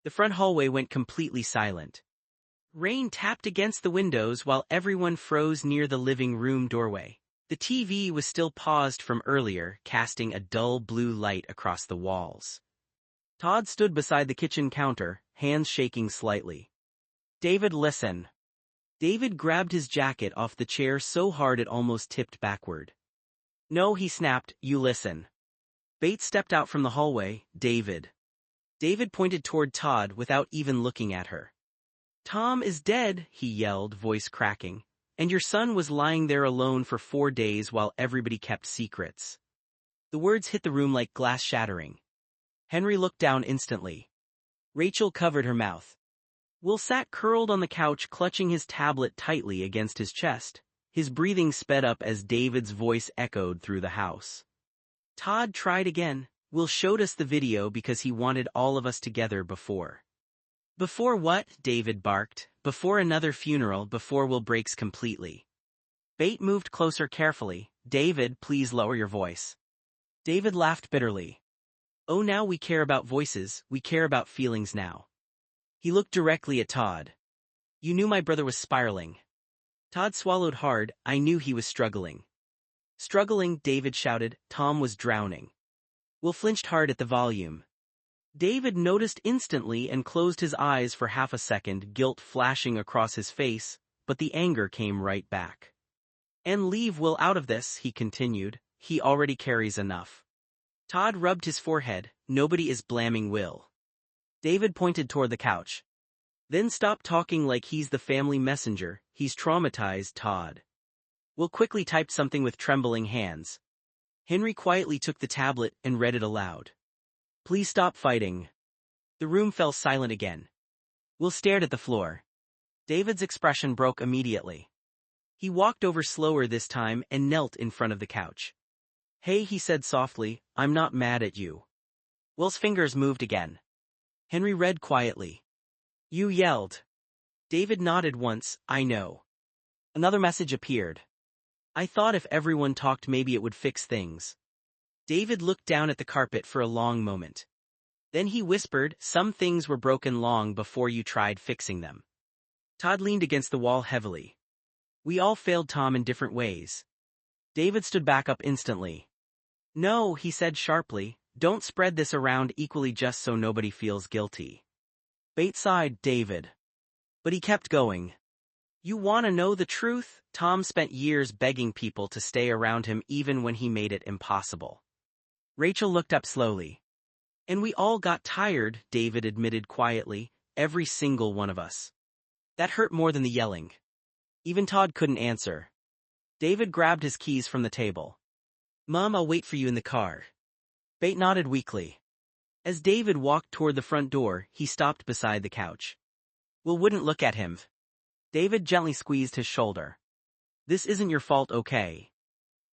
The front hallway went completely silent. Rain tapped against the windows while everyone froze near the living room doorway. The TV was still paused from earlier, casting a dull blue light across the walls. Todd stood beside the kitchen counter, hands shaking slightly. "David, listen." David grabbed his jacket off the chair so hard it almost tipped backward. "No," he snapped, "you listen." Bates stepped out from the hallway. "David." David pointed toward Todd without even looking at her. "Tom is dead," he yelled, voice cracking. "And your son was lying there alone for 4 days while everybody kept secrets." The words hit the room like glass shattering. Henry looked down instantly. Rachel covered her mouth. Will sat curled on the couch, clutching his tablet tightly against his chest. His breathing sped up as David's voice echoed through the house. Todd tried again. "Will showed us the video because he wanted all of us together before." "Before what?" David barked. "Before another funeral, before Will breaks completely." Bate moved closer carefully. "David, please lower your voice." David laughed bitterly. "Oh, now we care about voices, we care about feelings now." He looked directly at Todd. "You knew my brother was spiraling." Todd swallowed hard. "I knew he was struggling." "Struggling," David shouted. "Tom was drowning." Will flinched hard at the volume. David noticed instantly and closed his eyes for half a second, guilt flashing across his face, but the anger came right back. "And leave Will out of this," he continued. "He already carries enough." Todd rubbed his forehead. "Nobody is blaming Will." David pointed toward the couch. "Then stop talking like he's the family messenger. He's traumatized, Todd." Will quickly typed something with trembling hands. Henry quietly took the tablet and read it aloud. "Please stop fighting." The room fell silent again. Will stared at the floor. David's expression broke immediately. He walked over slower this time and knelt in front of the couch. "Hey," he said softly, "I'm not mad at you." Will's fingers moved again. Henry read quietly. "You yelled." David nodded once. "I know." Another message appeared. "I thought if everyone talked maybe it would fix things." David looked down at the carpet for a long moment. Then he whispered, "Some things were broken long before you tried fixing them." Todd leaned against the wall heavily. "We all failed Tom in different ways." David stood back up instantly. "No," he said sharply, "don't spread this around equally just so nobody feels guilty." Bates sighed. "David." But he kept going. "You want to know the truth? Tom spent years begging people to stay around him even when he made it impossible." Rachel looked up slowly. "And we all got tired," David admitted quietly, "every single one of us." That hurt more than the yelling. Even Todd couldn't answer. David grabbed his keys from the table. "Mom, I'll wait for you in the car." Bate nodded weakly. As David walked toward the front door, he stopped beside the couch. Will wouldn't look at him. David gently squeezed his shoulder. "This isn't your fault, okay?"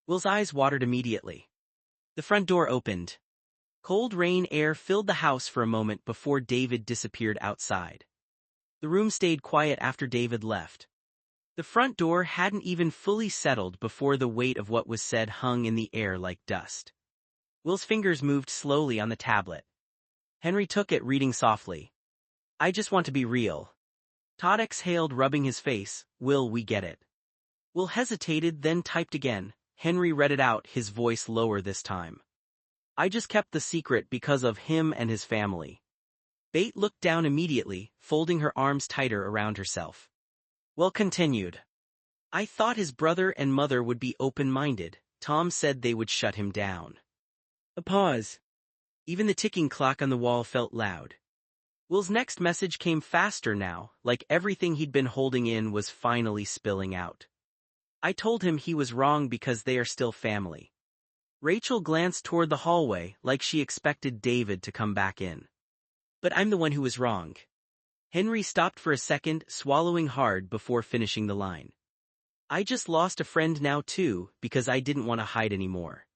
Will's eyes watered immediately. The front door opened. Cold rain air filled the house for a moment before David disappeared outside. The room stayed quiet after David left. The front door hadn't even fully settled before the weight of what was said hung in the air like dust. Will's fingers moved slowly on the tablet. Henry took it, reading softly. "I just want to be real." Todd exhaled, rubbing his face. "Will, we get it." Will hesitated, then typed again. Henry read it out, his voice lower this time. "I just kept the secret because of him and his family." Bate looked down immediately, folding her arms tighter around herself. Will continued. "I thought his brother and mother would be open-minded. Tom said they would shut him down." A pause. Even the ticking clock on the wall felt loud. Will's next message came faster now, like everything he'd been holding in was finally spilling out. "I told him he was wrong because they are still family." Rachel glanced toward the hallway like she expected David to come back in. "But I'm the one who was wrong." Henry stopped for a second, swallowing hard before finishing the line. "I just lost a friend now too, because I didn't want to hide anymore."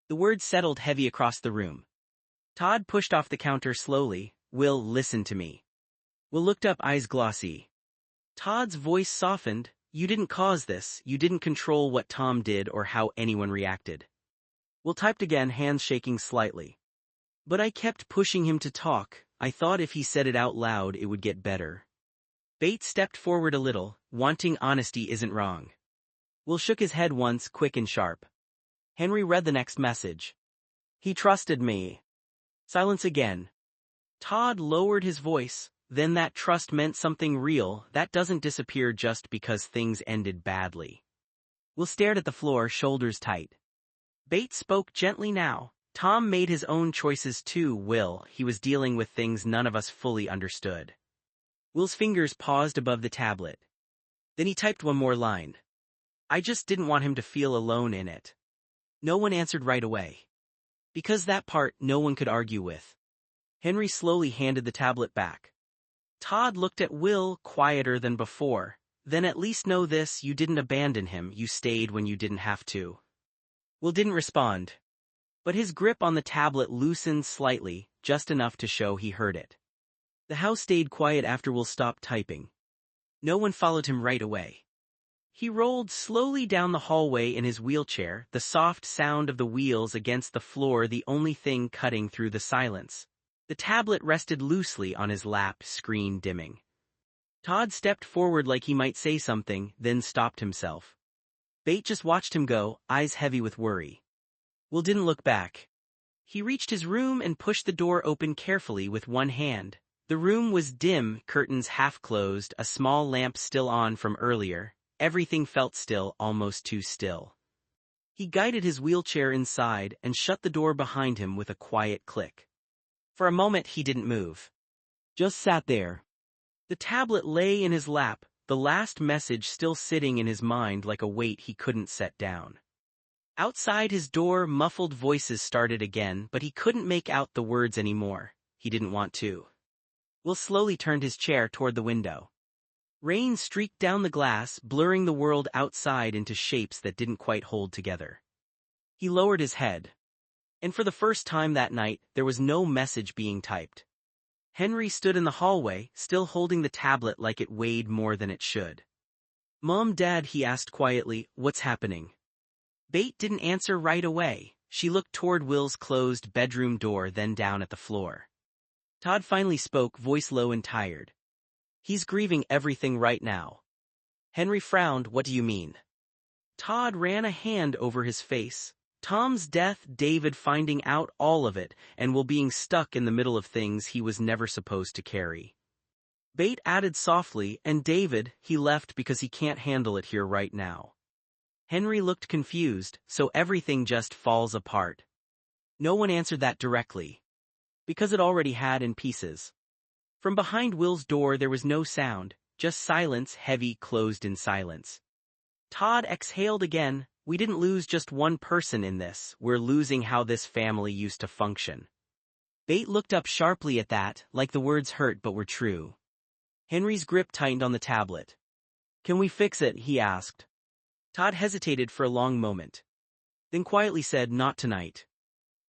The words settled heavy across the room. Todd pushed off the counter slowly. "Will, listen to me." Will looked up, eyes glossy. Todd's voice softened. "You didn't cause this, you didn't control what Tom did or how anyone reacted." Will typed again, hands shaking slightly. "But I kept pushing him to talk, I thought if he said it out loud it would get better. Bates stepped forward a little, wanting honesty isn't wrong. Will shook his head once, quick and sharp. Henry read the next message. He trusted me. Silence again. Todd lowered his voice. Then that trust meant something real that doesn't disappear just because things ended badly. Will stared at the floor, shoulders tight. Bates spoke gently now. Tom made his own choices too, Will. He was dealing with things none of us fully understood. Will's fingers paused above the tablet. Then he typed one more line. I just didn't want him to feel alone in it. No one answered right away. Because that part no one could argue with. Henry slowly handed the tablet back. Todd looked at Will, quieter than before. Then at least know this, you didn't abandon him, you stayed when you didn't have to. Will didn't respond. But his grip on the tablet loosened slightly, just enough to show he heard it. The house stayed quiet after Will stopped typing. No one followed him right away. He rolled slowly down the hallway in his wheelchair, the soft sound of the wheels against the floor the only thing cutting through the silence. The tablet rested loosely on his lap, screen dimming. Todd stepped forward like he might say something, then stopped himself. Bate just watched him go, eyes heavy with worry. Will didn't look back. He reached his room and pushed the door open carefully with one hand. The room was dim, curtains half closed, a small lamp still on from earlier. Everything felt still, almost too still. He guided his wheelchair inside and shut the door behind him with a quiet click. For a moment he didn't move. Just sat there. The tablet lay in his lap, the last message still sitting in his mind like a weight he couldn't set down. Outside his door, muffled voices started again, but he couldn't make out the words anymore. He didn't want to. Will slowly turned his chair toward the window. Rain streaked down the glass, blurring the world outside into shapes that didn't quite hold together. He lowered his head. And for the first time that night, there was no message being typed. Henry stood in the hallway, still holding the tablet like it weighed more than it should. Mom, Dad, he asked quietly, what's happening? Bate didn't answer right away. She looked toward Will's closed bedroom door, then down at the floor. Todd finally spoke, voice low and tired. He's grieving everything right now. Henry frowned, what do you mean? Todd ran a hand over his face. Tom's death, David finding out all of it, and Will being stuck in the middle of things he was never supposed to carry. Bate added softly, and David, he left because he can't handle it here right now. Henry looked confused, so everything just falls apart. No one answered that directly. Because it already had in pieces. From behind Will's door there was no sound, just silence, heavy, closed in silence. Todd exhaled again. We didn't lose just one person in this, we're losing how this family used to function. Bate looked up sharply at that, like the words hurt but were true. Henry's grip tightened on the tablet. Can we fix it, he asked. Todd hesitated for a long moment. Then quietly said, not tonight.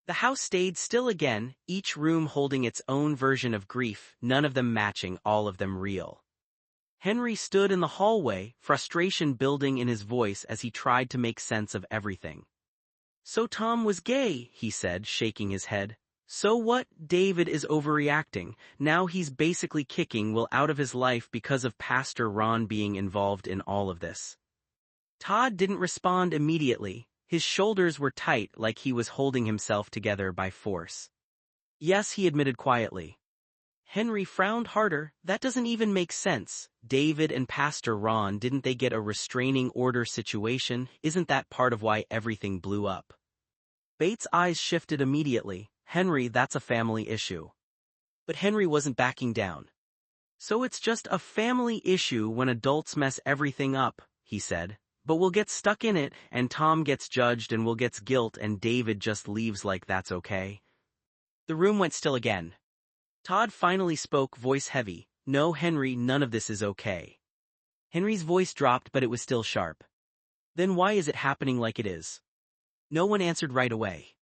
The house stayed still again, each room holding its own version of grief, none of them matching, all of them real. Henry stood in the hallway, frustration building in his voice as he tried to make sense of everything. So Tom was gay, he said, shaking his head. So what? David is overreacting. Now he's basically kicking Will out of his life because of Pastor Ron being involved in all of this. Todd didn't respond immediately. His shoulders were tight, like he was holding himself together by force. Yes, he admitted quietly. Henry frowned harder. That doesn't even make sense. David and Pastor Ron, didn't they get a restraining order situation? Isn't that part of why everything blew up? Bates' eyes shifted immediately. Henry, that's a family issue. But Henry wasn't backing down. So it's just a family issue when adults mess everything up, he said. But we'll get stuck in it, and Tom gets judged and Will gets guilt, and David just leaves like that's okay. The room went still again. Todd finally spoke, voice heavy. No, Henry, none of this is okay. Henry's voice dropped, but it was still sharp. Then why is it happening like it is? No one answered right away.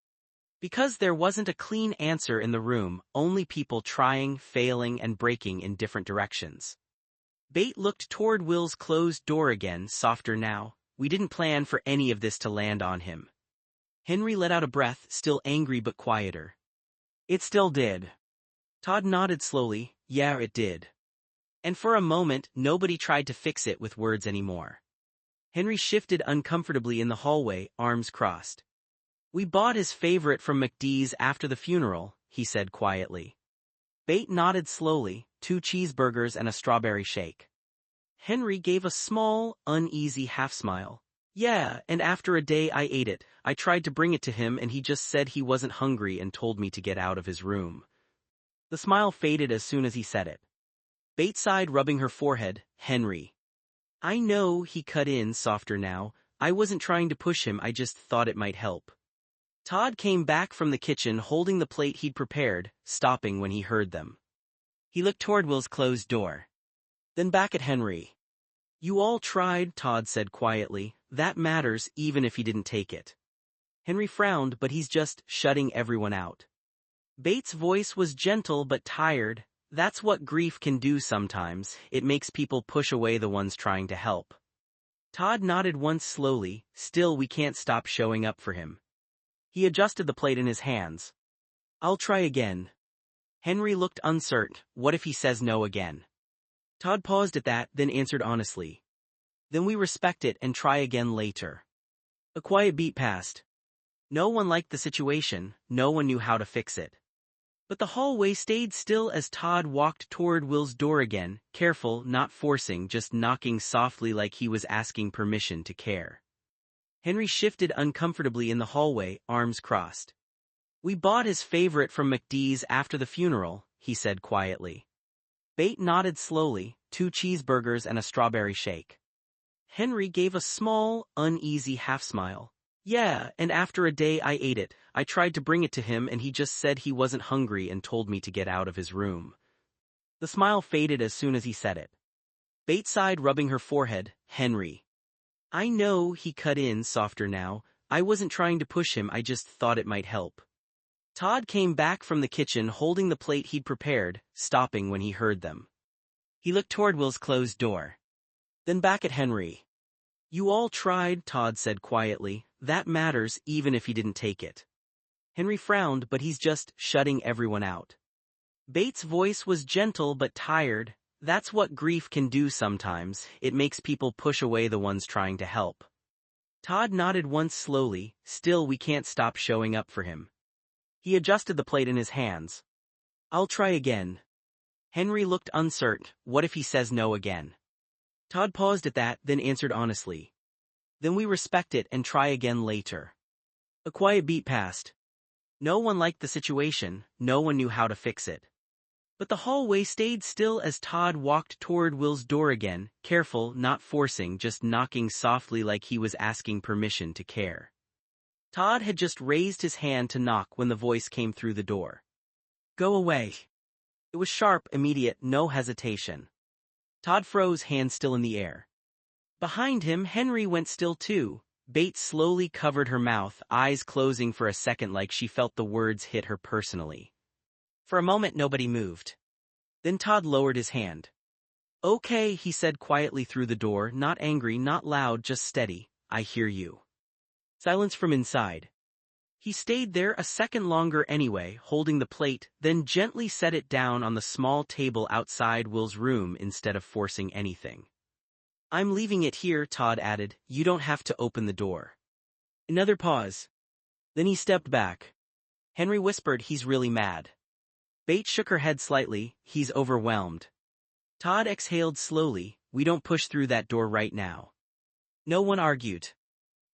Because there wasn't a clean answer in the room, only people trying, failing, and breaking in different directions. Bate looked toward Will's closed door again, softer now. We didn't plan for any of this to land on him. Henry let out a breath, still angry but quieter. It still did. Todd nodded slowly. Yeah, it did. And for a moment, nobody tried to fix it with words anymore. Henry shifted uncomfortably in the hallway, arms crossed. We bought his favorite from McD's after the funeral, he said quietly. Bate nodded slowly, 2 cheeseburgers and a strawberry shake. Henry gave a small, uneasy half-smile. Yeah, and after a day I ate it. I tried to bring it to him and he just said he wasn't hungry and told me to get out of his room. The smile faded as soon as he said it. Bate sighed, rubbing her forehead. Henry. I know, he cut in, softer now. I wasn't trying to push him, I just thought it might help. Todd came back from the kitchen holding the plate he'd prepared, stopping when he heard them. He looked toward Will's closed door. Then back at Henry. You all tried, Todd said quietly. That matters, even if he didn't take it. Henry frowned, but he's just shutting everyone out. Bates' voice was gentle but tired. That's what grief can do sometimes, it makes people push away the ones trying to help. Todd nodded once slowly. Still, we can't stop showing up for him. He adjusted the plate in his hands. I'll try again. Henry looked uncertain. What if he says no again? Todd paused at that, then answered honestly. Then we respect it and try again later. A quiet beat passed. No one liked the situation, no one knew how to fix it. But the hallway stayed still as Todd walked toward Will's door again, careful, not forcing, just knocking softly like he was asking permission to care. Henry shifted uncomfortably in the hallway, arms crossed. We bought his favorite from McD's after the funeral, he said quietly. Bate nodded slowly, 2 cheeseburgers and a strawberry shake. Henry gave a small, uneasy half-smile. Yeah, and after a day I ate it. I tried to bring it to him and he just said he wasn't hungry and told me to get out of his room. The smile faded as soon as he said it. Bate sighed, rubbing her forehead. Henry. I know, he cut in, softer now. I wasn't trying to push him, I just thought it might help. Todd came back from the kitchen holding the plate he'd prepared, stopping when he heard them. He looked toward Will's closed door. Then back at Henry. You all tried, Todd said quietly. That matters, even if he didn't take it. Henry frowned, but he's just shutting everyone out. Bates' voice was gentle but tired. That's what grief can do sometimes, it makes people push away the ones trying to help. Todd nodded once slowly. Still, we can't stop showing up for him. He adjusted the plate in his hands. I'll try again. Henry looked uncertain. What if he says no again? Todd paused at that, then answered honestly. Then we respect it and try again later. A quiet beat passed. No one liked the situation, no one knew how to fix it. But the hallway stayed still as Todd walked toward Will's door again, careful, not forcing, just knocking softly like he was asking permission to care. Todd had just raised his hand to knock when the voice came through the door. Go away. It was sharp, immediate, no hesitation. Todd froze, hand still in the air. Behind him, Henry went still too. Bates slowly covered her mouth, eyes closing for a second like she felt the words hit her personally. For a moment nobody moved. Then Todd lowered his hand. Okay, he said quietly through the door, not angry, not loud, just steady. I hear you. Silence from inside. He stayed there a second longer anyway, holding the plate, then gently set it down on the small table outside Will's room instead of forcing anything. I'm leaving it here, Todd added. You don't have to open the door. Another pause. Then he stepped back. Henry whispered, he's really mad. Bates shook her head slightly, he's overwhelmed. Todd exhaled slowly, we don't push through that door right now. No one argued.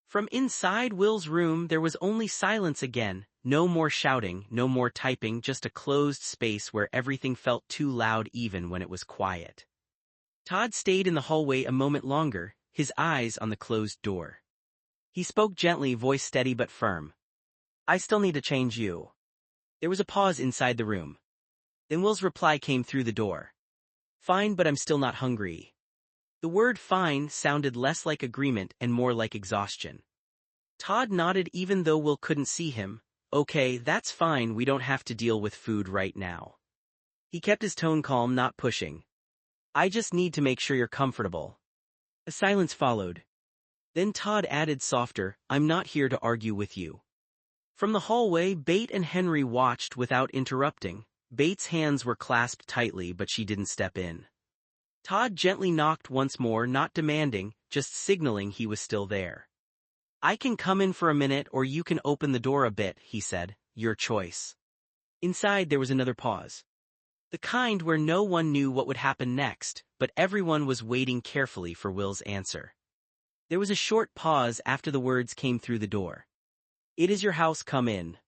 From inside Will's room there was only silence again, no more shouting, no more typing, just a closed space where everything felt too loud even when it was quiet. Todd stayed in the hallway a moment longer, his eyes on the closed door. He spoke gently, voice steady but firm. I still need to change you. There was a pause inside the room. Then Will's reply came through the door. Fine, but I'm still not hungry. The word fine sounded less like agreement and more like exhaustion. Todd nodded even though Will couldn't see him. Okay, that's fine, we don't have to deal with food right now. He kept his tone calm, not pushing. I just need to make sure you're comfortable. A silence followed. Then Todd added softer, I'm not here to argue with you. From the hallway, Bate and Henry watched without interrupting. Bates' hands were clasped tightly, but she didn't step in. Todd gently knocked once more, not demanding, just signaling he was still there. "I can come in for a minute or you can open the door a bit," he said. "Your choice." Inside there was another pause. The kind where no one knew what would happen next, but everyone was waiting carefully for Will's answer. There was a short pause after the words came through the door. "It is your house, come in."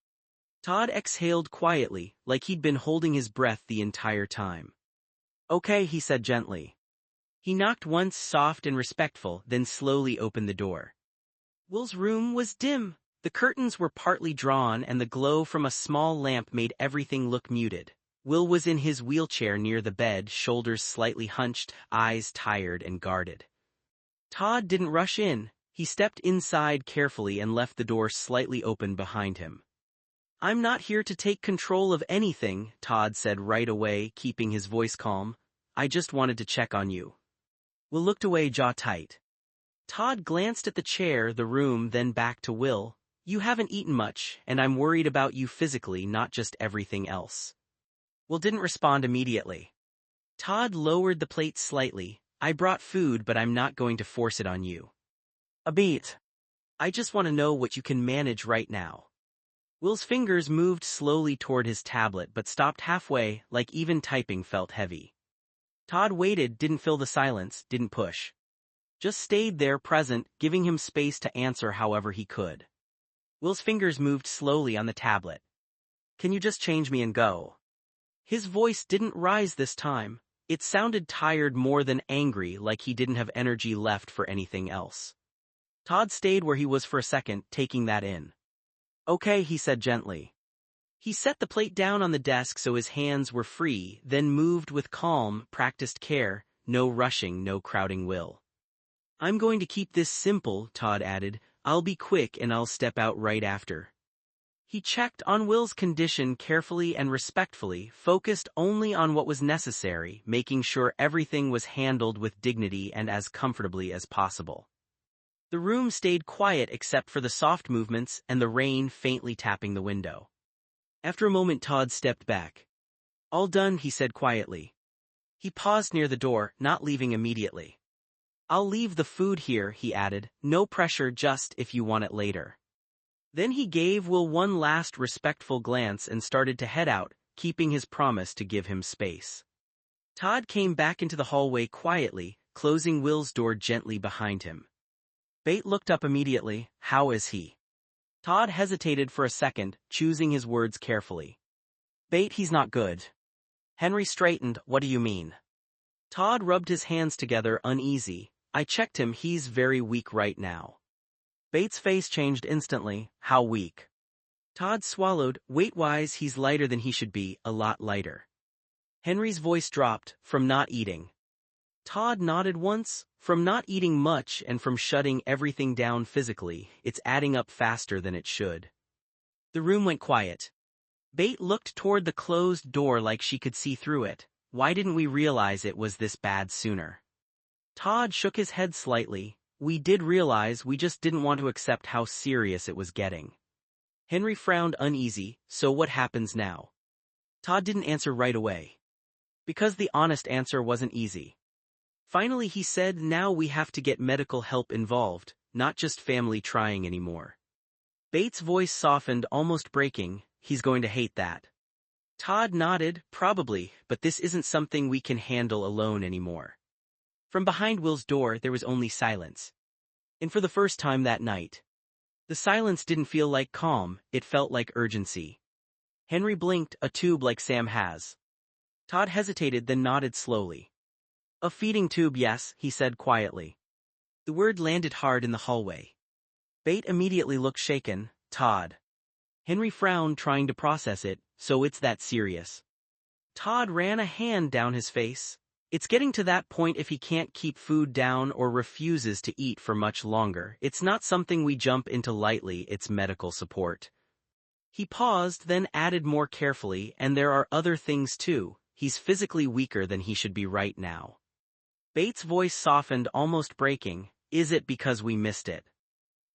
Todd exhaled quietly, like he'd been holding his breath the entire time. "Okay," he said gently. He knocked once, soft and respectful, then slowly opened the door. Will's room was dim. The curtains were partly drawn and the glow from a small lamp made everything look muted. Will was in his wheelchair near the bed, shoulders slightly hunched, eyes tired and guarded. Todd didn't rush in. He stepped inside carefully and left the door slightly open behind him. "I'm not here to take control of anything," Todd said right away, keeping his voice calm. "I just wanted to check on you." Will looked away, jaw tight. Todd glanced at the chair, the room, then back to Will. "You haven't eaten much, and I'm worried about you physically, not just everything else." Will didn't respond immediately. Todd lowered the plate slightly. "I brought food, but I'm not going to force it on you. A bit. I just want to know what you can manage right now." Will's fingers moved slowly toward his tablet but stopped halfway, like even typing felt heavy. Todd waited, didn't fill the silence, didn't push. Just stayed there, present, giving him space to answer however he could. Will's fingers moved slowly on the tablet. "Can you just change me and go?" His voice didn't rise this time. It sounded tired more than angry, like he didn't have energy left for anything else. Todd stayed where he was for a second, taking that in. "Okay," he said gently. He set the plate down on the desk so his hands were free, then moved with calm, practiced care, no rushing, no crowding Will. "I'm going to keep this simple," Todd added. "I'll be quick and I'll step out right after." He checked on Will's condition carefully and respectfully, focused only on what was necessary, making sure everything was handled with dignity and as comfortably as possible. The room stayed quiet except for the soft movements and the rain faintly tapping the window. After a moment, Todd stepped back. "All done," he said quietly. He paused near the door, not leaving immediately. "I'll leave the food here," he added. "No pressure, just if you want it later." Then he gave Will one last respectful glance and started to head out, keeping his promise to give him space. Todd came back into the hallway quietly, closing Will's door gently behind him. Bate looked up immediately. "How is he?" Todd hesitated for a second, choosing his words carefully. "Bate, he's not good." Henry straightened. "What do you mean?" Todd rubbed his hands together, uneasy. "I checked him, he's very weak right now." Bates' face changed instantly. "How weak?" Todd swallowed. "Weight-wise, he's lighter than he should be, a lot lighter." Henry's voice dropped. "From not eating." Todd nodded once. "From not eating much and from shutting everything down physically, it's adding up faster than it should." The room went quiet. Bate looked toward the closed door like she could see through it. "Why didn't we realize it was this bad sooner?" Todd shook his head slightly. "We did realize, we just didn't want to accept how serious it was getting." Henry frowned uneasy. "So what happens now?" Todd didn't answer right away. Because the honest answer wasn't easy. Finally he said, "Now we have to get medical help involved, not just family trying anymore." Bates' voice softened, almost breaking. "He's going to hate that." Todd nodded. "Probably, but this isn't something we can handle alone anymore." From behind Will's door there was only silence. And for the first time that night, the silence didn't feel like calm, it felt like urgency. Henry blinked. "A tube like Sam has." Todd hesitated, then nodded slowly. "A feeding tube, yes," he said quietly. The word landed hard in the hallway. Bate immediately looked shaken. "Todd." Henry frowned, trying to process it. "So it's that serious?" Todd ran a hand down his face. "It's getting to that point if he can't keep food down or refuses to eat for much longer. It's not something we jump into lightly, it's medical support." He paused, then added more carefully, "And there are other things too. He's physically weaker than he should be right now." Bates' voice softened, almost breaking. "Is it because we missed it?"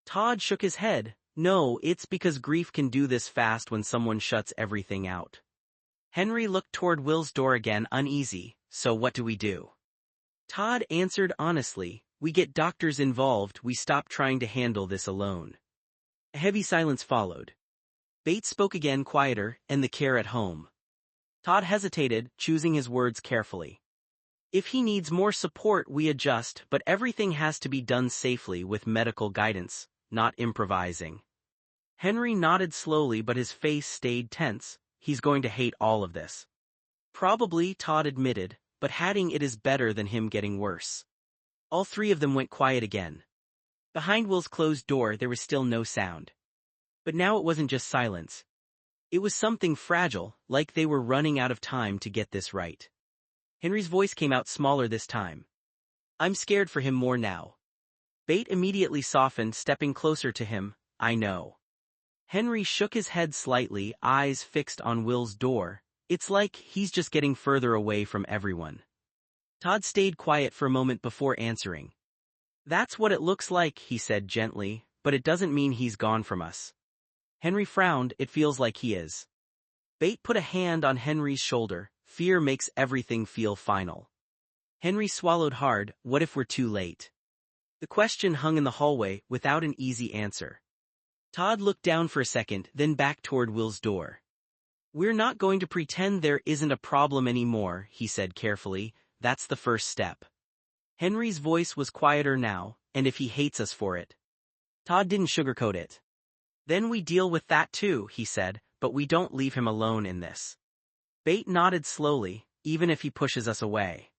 Todd shook his head. "No, it's because grief can do this fast when someone shuts everything out." Henry looked toward Will's door again, uneasy. So what do we do? Todd answered honestly, we get doctors involved, we stop trying to handle this alone. A heavy silence followed. Bates spoke again, quieter, and the care at home. Todd hesitated, choosing his words carefully. If he needs more support, we adjust, but everything has to be done safely with medical guidance, not improvising. Henry nodded slowly, but his face stayed tense. He's going to hate all of this. Probably, Todd admitted, but hating it is better than him getting worse. All three of them went quiet again. Behind Will's closed door there was still no sound. But now it wasn't just silence. It was something fragile, like they were running out of time to get this right. Henry's voice came out smaller this time. I'm scared for him more now. Bate immediately softened, stepping closer to him. I know. Henry shook his head slightly, eyes fixed on Will's door. It's like he's just getting further away from everyone. Todd stayed quiet for a moment before answering. That's what it looks like, he said gently, but it doesn't mean he's gone from us. Henry frowned. It feels like he is. Bate put a hand on Henry's shoulder. Fear makes everything feel final. Henry swallowed hard. What if we're too late? The question hung in the hallway, without an easy answer. Todd looked down for a second, then back toward Will's door. We're not going to pretend there isn't a problem anymore, he said carefully. That's the first step. Henry's voice was quieter now, and if he hates us for it. Todd didn't sugarcoat it. Then we deal with that too, he said, but we don't leave him alone in this. Bate nodded slowly, even if he pushes us away.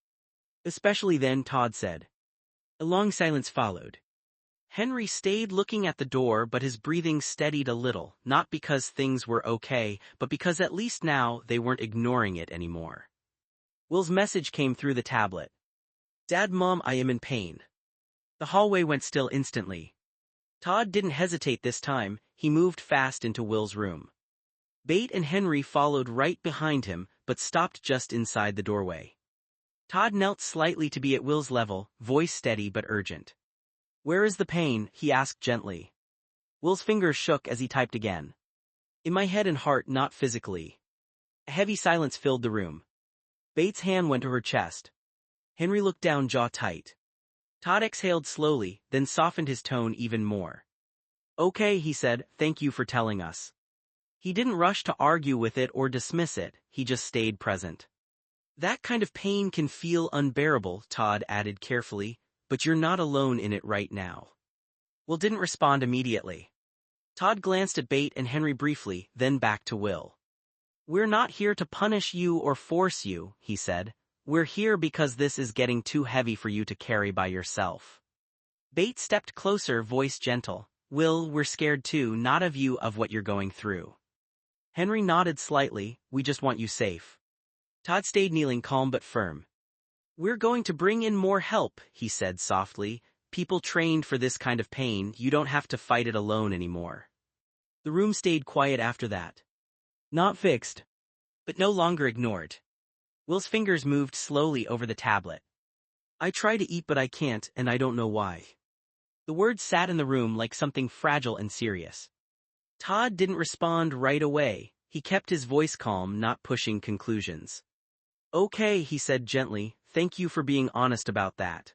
Especially then, Todd said. A long silence followed. Henry stayed looking at the door, but his breathing steadied a little, not because things were okay, but because at least now they weren't ignoring it anymore. Will's message came through the tablet. Dad, Mom, I am in pain. The hallway went still instantly. Todd didn't hesitate this time, he moved fast into Will's room. Bate and Henry followed right behind him, but stopped just inside the doorway. Todd knelt slightly to be at Will's level, voice steady but urgent. Where is the pain? He asked gently. Will's fingers shook as he typed again. In my head and heart, not physically. A heavy silence filled the room. Bates' hand went to her chest. Henry looked down, jaw tight. Todd exhaled slowly, then softened his tone even more. Okay, he said, thank you for telling us. He didn't rush to argue with it or dismiss it, he just stayed present. That kind of pain can feel unbearable, Todd added carefully, but you're not alone in it right now. Will didn't respond immediately. Todd glanced at Bate and Henry briefly, then back to Will. We're not here to punish you or force you, he said. We're here because this is getting too heavy for you to carry by yourself. Bate stepped closer, voice gentle. Will, we're scared too, not of you, of what you're going through. Henry nodded slightly. We just want you safe. Todd stayed kneeling, calm but firm. We're going to bring in more help, he said softly. People trained for this kind of pain, you don't have to fight it alone anymore. The room stayed quiet after that. Not fixed, but no longer ignored. Will's fingers moved slowly over the tablet. I try to eat but I can't, and I don't know why. The words sat in the room like something fragile and serious. Todd didn't respond right away. He kept his voice calm, not pushing conclusions. Okay, he said gently, thank you for being honest about that.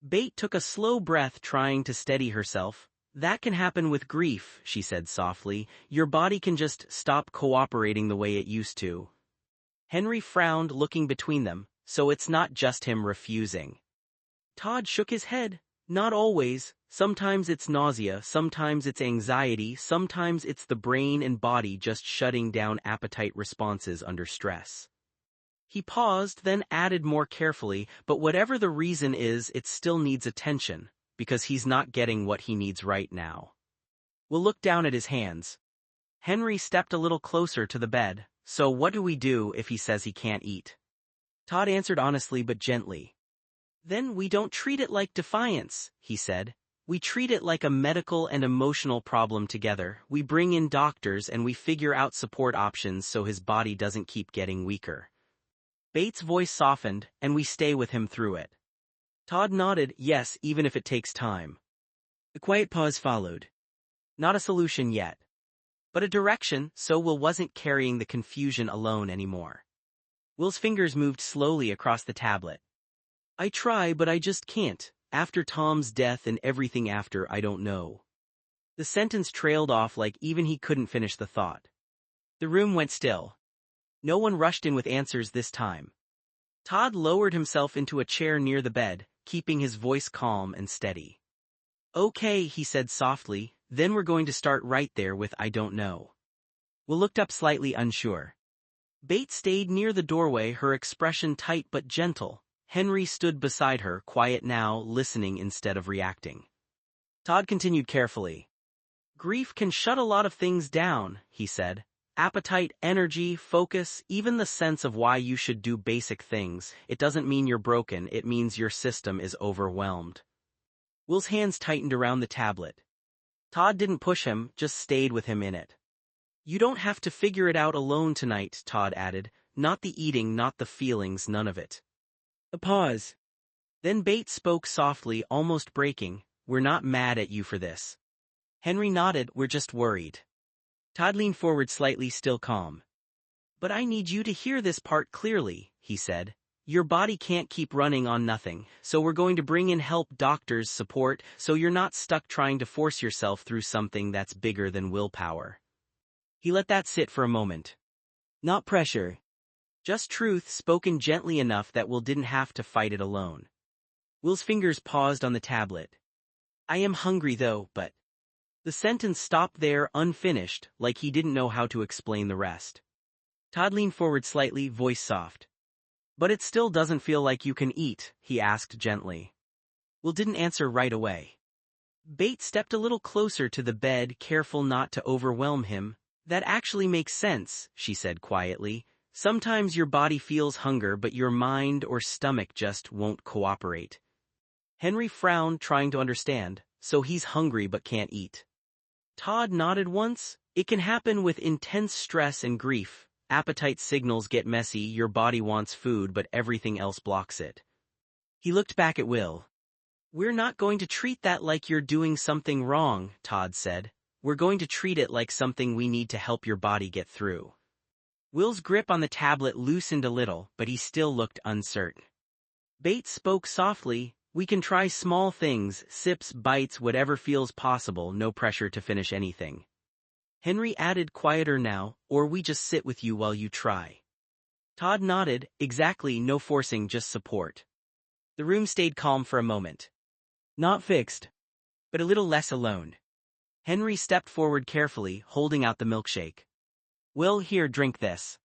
Bate took a slow breath, trying to steady herself. That can happen with grief, she said softly. Your body can just stop cooperating the way it used to. Henry frowned, looking between them. So it's not just him refusing. Todd shook his head. Not always. Sometimes it's nausea, sometimes it's anxiety, sometimes it's the brain and body just shutting down appetite responses under stress. He paused, then added more carefully, but whatever the reason is, it still needs attention, because he's not getting what he needs right now. We'll look down at his hands. Henry stepped a little closer to the bed. So what do we do if he says he can't eat? Todd answered honestly but gently. Then we don't treat it like defiance, he said. We treat it like a medical and emotional problem together. We bring in doctors and we figure out support options so his body doesn't keep getting weaker. Bates' voice softened, and we stay with him through it. Todd nodded, yes, even if it takes time. A quiet pause followed. Not a solution yet. but a direction, so Will wasn't carrying the confusion alone anymore. Will's fingers moved slowly across the tablet. I try, but I just can't. After Tom's death and everything after, I don't know. The sentence trailed off like even he couldn't finish the thought. The room went still. No one rushed in with answers this time. Todd lowered himself into a chair near the bed, keeping his voice calm and steady. Okay, he said softly, then we're going to start right there with I don't know. Will looked up slightly unsure. Bates stayed near the doorway, her expression tight but gentle. Henry stood beside her, quiet now, listening instead of reacting. Todd continued carefully. Grief can shut a lot of things down, he said. Appetite, energy, focus, even the sense of why you should do basic things. It doesn't mean you're broken, it means your system is overwhelmed. Will's hands tightened around the tablet. Todd didn't push him, just stayed with him in it. You don't have to figure it out alone tonight, Todd added. Not the eating, not the feelings, none of it. A pause. Then Bates spoke softly, almost breaking. We're not mad at you for this. Henry nodded. We're just worried. Todd leaned forward slightly, still calm. But I need you to hear this part clearly, he said. Your body can't keep running on nothing, so we're going to bring in help, doctors, support, so you're not stuck trying to force yourself through something that's bigger than willpower. He let that sit for a moment. Not pressure. Just truth spoken gently enough that Will didn't have to fight it alone. Will's fingers paused on the tablet. I am hungry though, but... The sentence stopped there, unfinished, like he didn't know how to explain the rest. Todd leaned forward slightly, voice soft. But it still doesn't feel like you can eat, he asked gently. Will didn't answer right away. Bates stepped a little closer to the bed, careful not to overwhelm him. That actually makes sense, she said quietly. Sometimes your body feels hunger, but your mind or stomach just won't cooperate. Henry frowned, trying to understand. So he's hungry but can't eat. Todd nodded once. It can happen with intense stress and grief. Appetite signals get messy, your body wants food but everything else blocks it. He looked back at Will. We're not going to treat that like you're doing something wrong, Todd said. We're going to treat it like something we need to help your body get through. Will's grip on the tablet loosened a little, but he still looked uncertain. Bates spoke softly. We can try small things, sips, bites, whatever feels possible, no pressure to finish anything. Henry added, quieter now, or we just sit with you while you try. Todd nodded, exactly, no forcing, just support. The room stayed calm for a moment. Not fixed, but a little less alone. Henry stepped forward carefully, holding out the milkshake. Will, here, drink this.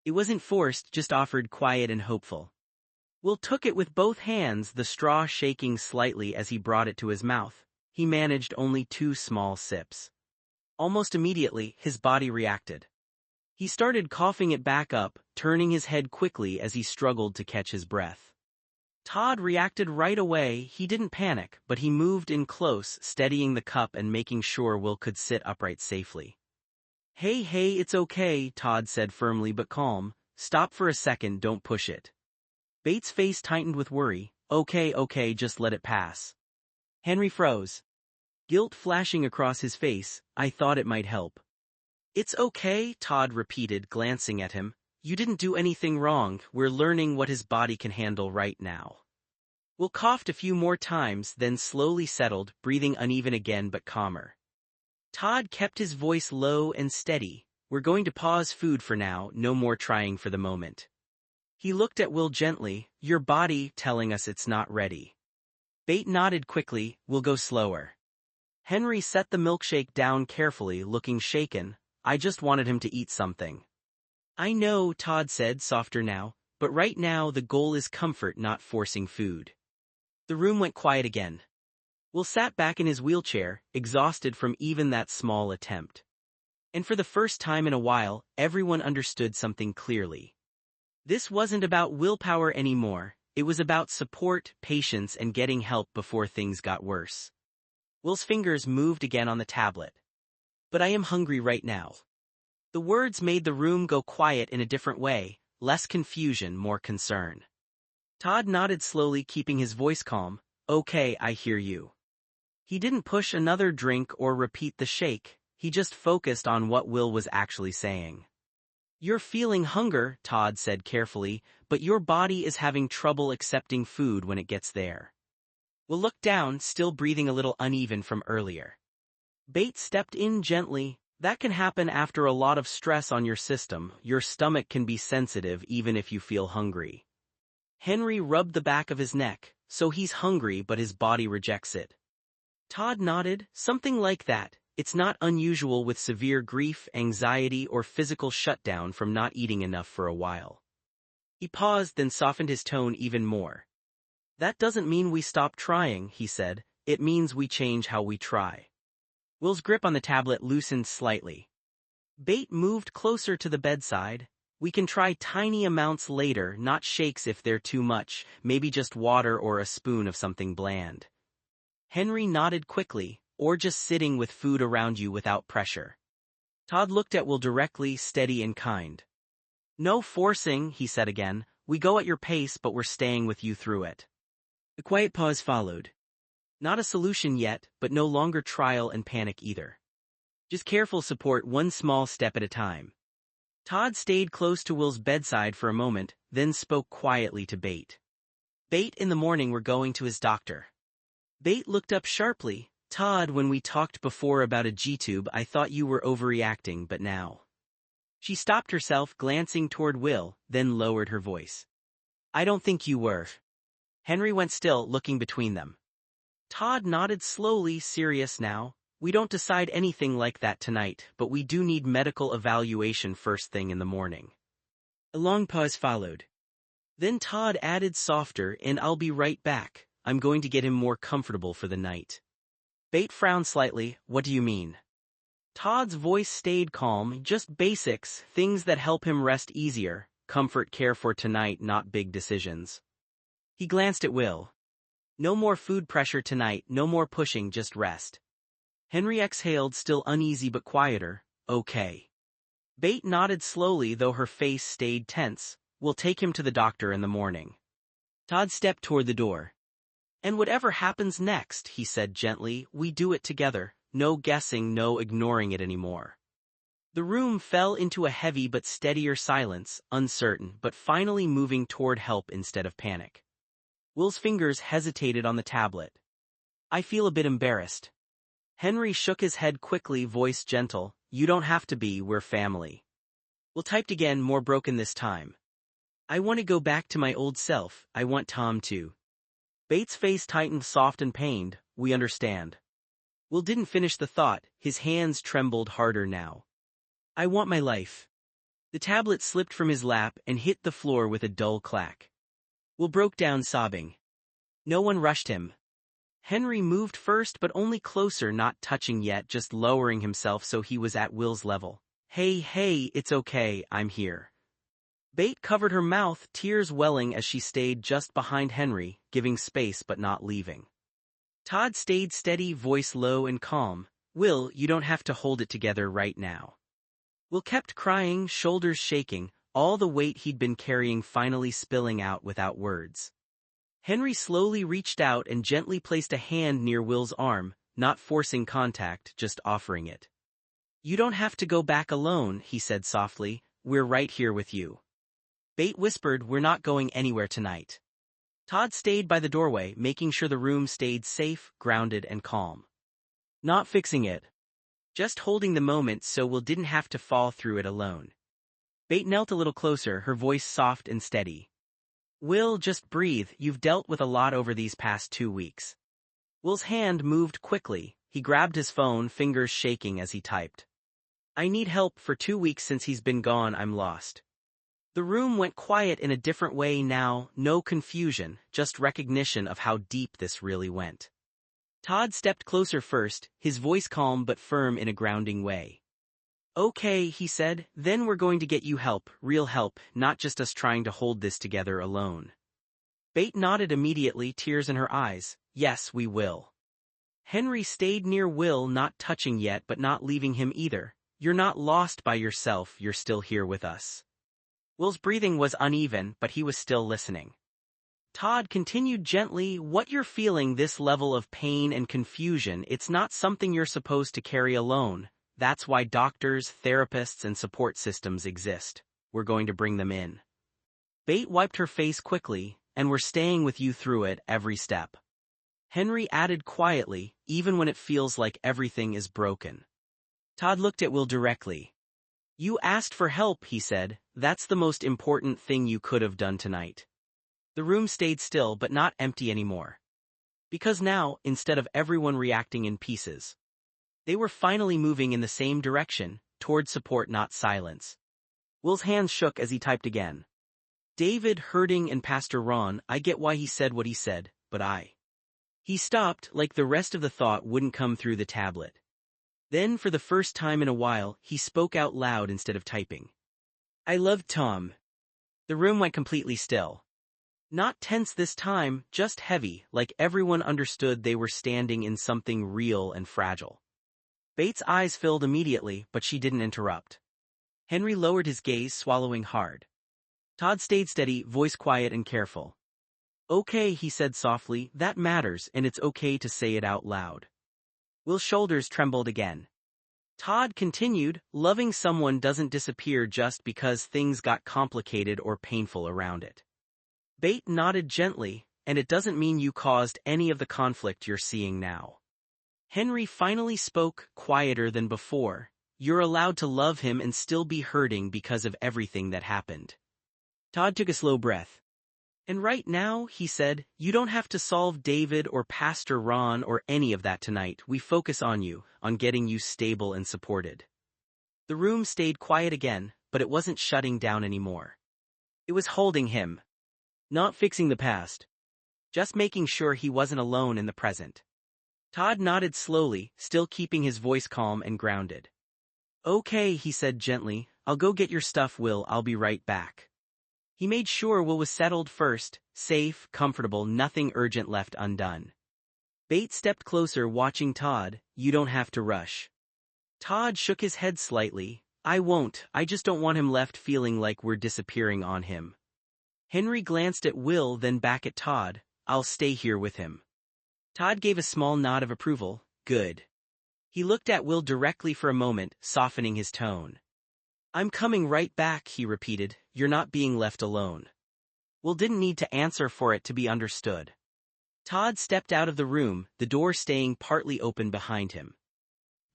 It wasn't forced, just offered, quiet and hopeful. Will took it with both hands, the straw shaking slightly as he brought it to his mouth. He managed only 2 small sips. Almost immediately, his body reacted. He started coughing it back up, turning his head quickly as he struggled to catch his breath. Todd reacted right away. He didn't panic, but he moved in close, steadying the cup and making sure Will could sit upright safely. Hey, it's okay, Todd said firmly but calm. Stop for a second, don't push it. Bates' face tightened with worry. Okay, just let it pass. Henry froze. Guilt flashing across his face. I thought it might help. It's okay, Todd repeated, glancing at him. You didn't do anything wrong, we're learning what his body can handle right now. Will coughed a few more times, then slowly settled, breathing uneven again but calmer. Todd kept his voice low and steady. We're going to pause food for now, no more trying for the moment. He looked at Will gently, your body telling us it's not ready. Bate nodded quickly, we'll go slower. Henry set the milkshake down carefully, looking shaken. I just wanted him to eat something. I know, Todd said, softer now, but right now the goal is comfort, not forcing food. The room went quiet again. Will sat back in his wheelchair, exhausted from even that small attempt. And for the first time in a while, everyone understood something clearly. This wasn't about willpower anymore, it was about support, patience, and getting help before things got worse. Will's fingers moved again on the tablet. But I am hungry right now. The words made the room go quiet in a different way, less confusion, more concern. Todd nodded slowly, keeping his voice calm. Okay, I hear you. He didn't push another drink or repeat the shake, he just focused on what Will was actually saying. "You're feeling hunger," Todd said carefully, "but your body is having trouble accepting food when it gets there." Will looked down, still breathing a little uneven from earlier. Bates stepped in gently. "That can happen after a lot of stress on your system. Your stomach can be sensitive even if you feel hungry." Henry rubbed the back of his neck. "So he's hungry but his body rejects it." Todd nodded. "Something like that. It's not unusual with severe grief, anxiety, or physical shutdown from not eating enough for a while." He paused, then softened his tone even more. "That doesn't mean we stop trying," he said. "It means we change how we try." Will's grip on the tablet loosened slightly. Bate moved closer to the bedside. "We can try tiny amounts later, not shakes if they're too much, maybe just water or a spoon of something bland." Henry nodded quickly. "Or just sitting with food around you without pressure." Todd looked at Will directly, steady and kind. "No forcing," he said again. "We go at your pace, but we're staying with you through it." A quiet pause followed. Not a solution yet, but no longer trial and panic either. Just careful support, one small step at a time. Todd stayed close to Will's bedside for a moment, then spoke quietly to Bate. "Bate, in the morning we're going to his doctor." Bate looked up sharply. "Todd, when we talked before about a G-tube, I thought you were overreacting, but now." She stopped herself, glancing toward Will, then lowered her voice. "I don't think you were." Henry went still, looking between them. Todd nodded slowly, serious now. "We don't decide anything like that tonight, but we do need medical evaluation first thing in the morning." A long pause followed. Then Todd added softer, "And I'll be right back. I'm going to get him more comfortable for the night." Bate frowned slightly. "What do you mean?" Todd's voice stayed calm. "Just basics, things that help him rest easier. Comfort care for tonight, not big decisions." He glanced at Will. "No more food pressure tonight, no more pushing, just rest." Henry exhaled, still uneasy but quieter. "Okay." Bate nodded slowly, though her face stayed tense. "We'll take him to the doctor in the morning." Todd stepped toward the door. "And whatever happens next," he said gently, "we do it together. No guessing, no ignoring it anymore." The room fell into a heavy but steadier silence, uncertain, but finally moving toward help instead of panic. Will's fingers hesitated on the tablet. "I feel a bit embarrassed." Henry shook his head quickly, voice gentle. "You don't have to be, we're family." Will typed again, more broken this time. "I want to go back to my old self. I want Tom to." Bates' face tightened, soft and pained. "We understand." Will didn't finish the thought, his hands trembled harder now. "I want my life." The tablet slipped from his lap and hit the floor with a dull clack. Will broke down sobbing. No one rushed him. Henry moved first, but only closer, not touching yet, just lowering himself so he was at Will's level. Hey, it's okay, I'm here." Bate covered her mouth, tears welling as she stayed just behind Henry, giving space but not leaving. Todd stayed steady, voice low and calm. "Will, you don't have to hold it together right now." Will kept crying, shoulders shaking, all the weight he'd been carrying finally spilling out without words. Henry slowly reached out and gently placed a hand near Will's arm, not forcing contact, just offering it. "You don't have to go back alone," he said softly. "We're right here with you." Bate whispered, "We're not going anywhere tonight." Todd stayed by the doorway, making sure the room stayed safe, grounded, and calm. "Not fixing it. Just holding the moment so Will didn't have to fall through it alone." Bate knelt a little closer, her voice soft and steady. "Will, just breathe. You've dealt with a lot over these past 2 weeks." Will's hand moved quickly. He grabbed his phone, fingers shaking as he typed. "I need help. For 2 weeks since he's been gone, I'm lost." The room went quiet in a different way now, no confusion, just recognition of how deep this really went. Todd stepped closer first, his voice calm but firm in a grounding way. "Okay," he said, "then we're going to get you help, real help, not just us trying to hold this together alone." Bate nodded immediately, tears in her eyes. "Yes, we will." Henry stayed near Will, not touching yet but not leaving him either. "You're not lost by yourself, you're still here with us." Will's breathing was uneven, but he was still listening. Todd continued gently, "What you're feeling, this level of pain and confusion, it's not something you're supposed to carry alone. That's why doctors, therapists, and support systems exist. We're going to bring them in. Bate wiped her face quickly, and we're staying with you through it every step. Henry added quietly, even when it feels like everything is broken. Todd looked at Will directly. You asked for help, he said. That's the most important thing you could have done tonight. The room stayed still but not empty anymore. Because now, instead of everyone reacting in pieces, they were finally moving in the same direction, toward support, not silence. Will's hands shook as he typed again. David, Herding, and Pastor Ron, I get why he said what he said, but He stopped, like the rest of the thought wouldn't come through the tablet. Then, for the first time in a while, he spoke out loud instead of typing. I loved Tom. The room went completely still. Not tense this time, just heavy, like everyone understood they were standing in something real and fragile. Bates' eyes filled immediately, but she didn't interrupt. Henry lowered his gaze, swallowing hard. Todd stayed steady, voice quiet and careful. Okay, he said softly, that matters, and it's okay to say it out loud. Will's shoulders trembled again. Todd continued, loving someone doesn't disappear just because things got complicated or painful around it. Bate nodded gently, and it doesn't mean you caused any of the conflict you're seeing now. Henry finally spoke, quieter than before. You're allowed to love him and still be hurting because of everything that happened. Todd took a slow breath. And right now, he said, you don't have to solve David or Pastor Ron or any of that tonight. We focus on you, on getting you stable and supported. The room stayed quiet again, but it wasn't shutting down anymore. It was holding him. Not fixing the past. Just making sure he wasn't alone in the present. Todd nodded slowly, still keeping his voice calm and grounded. Okay, he said gently, I'll go get your stuff, Will. I'll be right back. He made sure Will was settled first, safe, comfortable, nothing urgent left undone. Bates stepped closer, watching Todd. You don't have to rush. Todd shook his head slightly. I won't, I just don't want him left feeling like we're disappearing on him. Henry glanced at Will, then back at Todd. I'll stay here with him. Todd gave a small nod of approval. Good. He looked at Will directly for a moment, softening his tone. I'm coming right back, he repeated. You're not being left alone. Will didn't need to answer for it to be understood. Todd stepped out of the room, the door staying partly open behind him.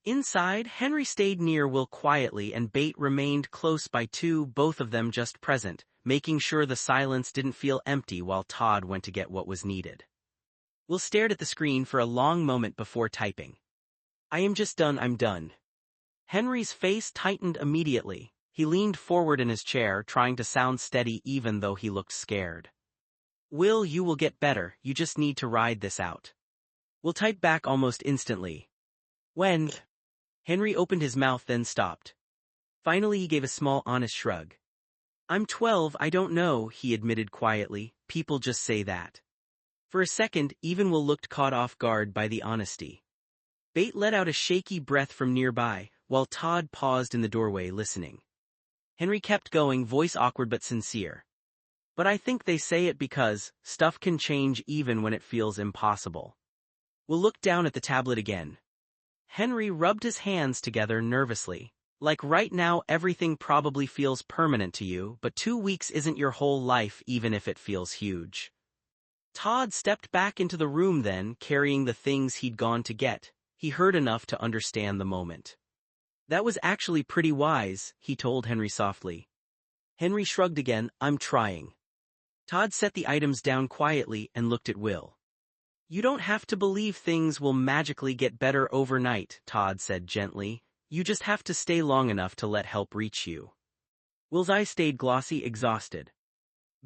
Inside, Henry stayed near Will quietly and Bate remained close by too, both of them just present, making sure the silence didn't feel empty while Todd went to get what was needed. Will stared at the screen for a long moment before typing. I am just done, I'm done. Henry's face tightened immediately. He leaned forward in his chair, trying to sound steady even though he looked scared. Will, you will get better, you just need to ride this out. Will typed back almost instantly. When? Henry opened his mouth then stopped. Finally he gave a small honest shrug. I'm 12, I don't know, he admitted quietly, people just say that. For a second, even Will looked caught off guard by the honesty. Bate let out a shaky breath from nearby, while Todd paused in the doorway listening. Henry kept going, voice awkward but sincere. But I think they say it because stuff can change even when it feels impossible. Will looked down at the tablet again. Henry rubbed his hands together nervously. Like right now everything probably feels permanent to you, but 2 weeks isn't your whole life even if it feels huge. Todd stepped back into the room then, carrying the things he'd gone to get. He heard enough to understand the moment. That was actually pretty wise, he told Henry softly. Henry shrugged again, I'm trying. Todd set the items down quietly and looked at Will. You don't have to believe things will magically get better overnight, Todd said gently. You just have to stay long enough to let help reach you. Will's eyes stayed glossy, exhausted.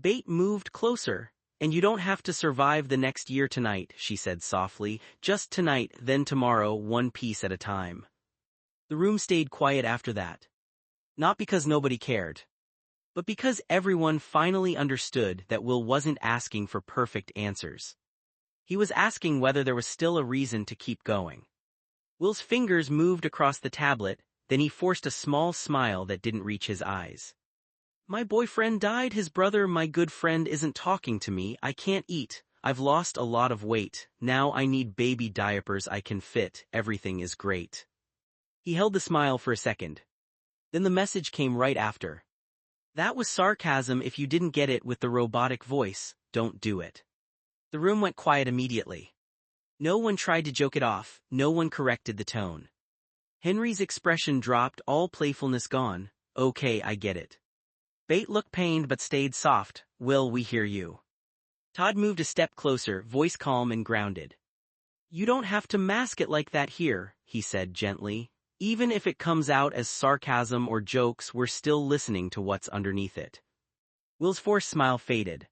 Bate moved closer. And you don't have to survive the next year tonight, she said softly. Just tonight, then tomorrow, one piece at a time. The room stayed quiet after that. Not because nobody cared, but because everyone finally understood that Will wasn't asking for perfect answers. He was asking whether there was still a reason to keep going. Will's fingers moved across the tablet, then he forced a small smile that didn't reach his eyes. My boyfriend died, his brother, my good friend isn't talking to me, I can't eat, I've lost a lot of weight, now I need baby diapers I can fit, everything is great. He held the smile for a second. Then the message came right after. That was sarcasm. If you didn't get it with the robotic voice, don't do it. The room went quiet immediately. No one tried to joke it off, no one corrected the tone. Henry's expression dropped, all playfulness gone. Okay, I get it. Bate looked pained but stayed soft. Will, we hear you. Todd moved a step closer, voice calm and grounded. You don't have to mask it like that here, he said gently. Even if it comes out as sarcasm or jokes, we're still listening to what's underneath it. Will's forced smile faded.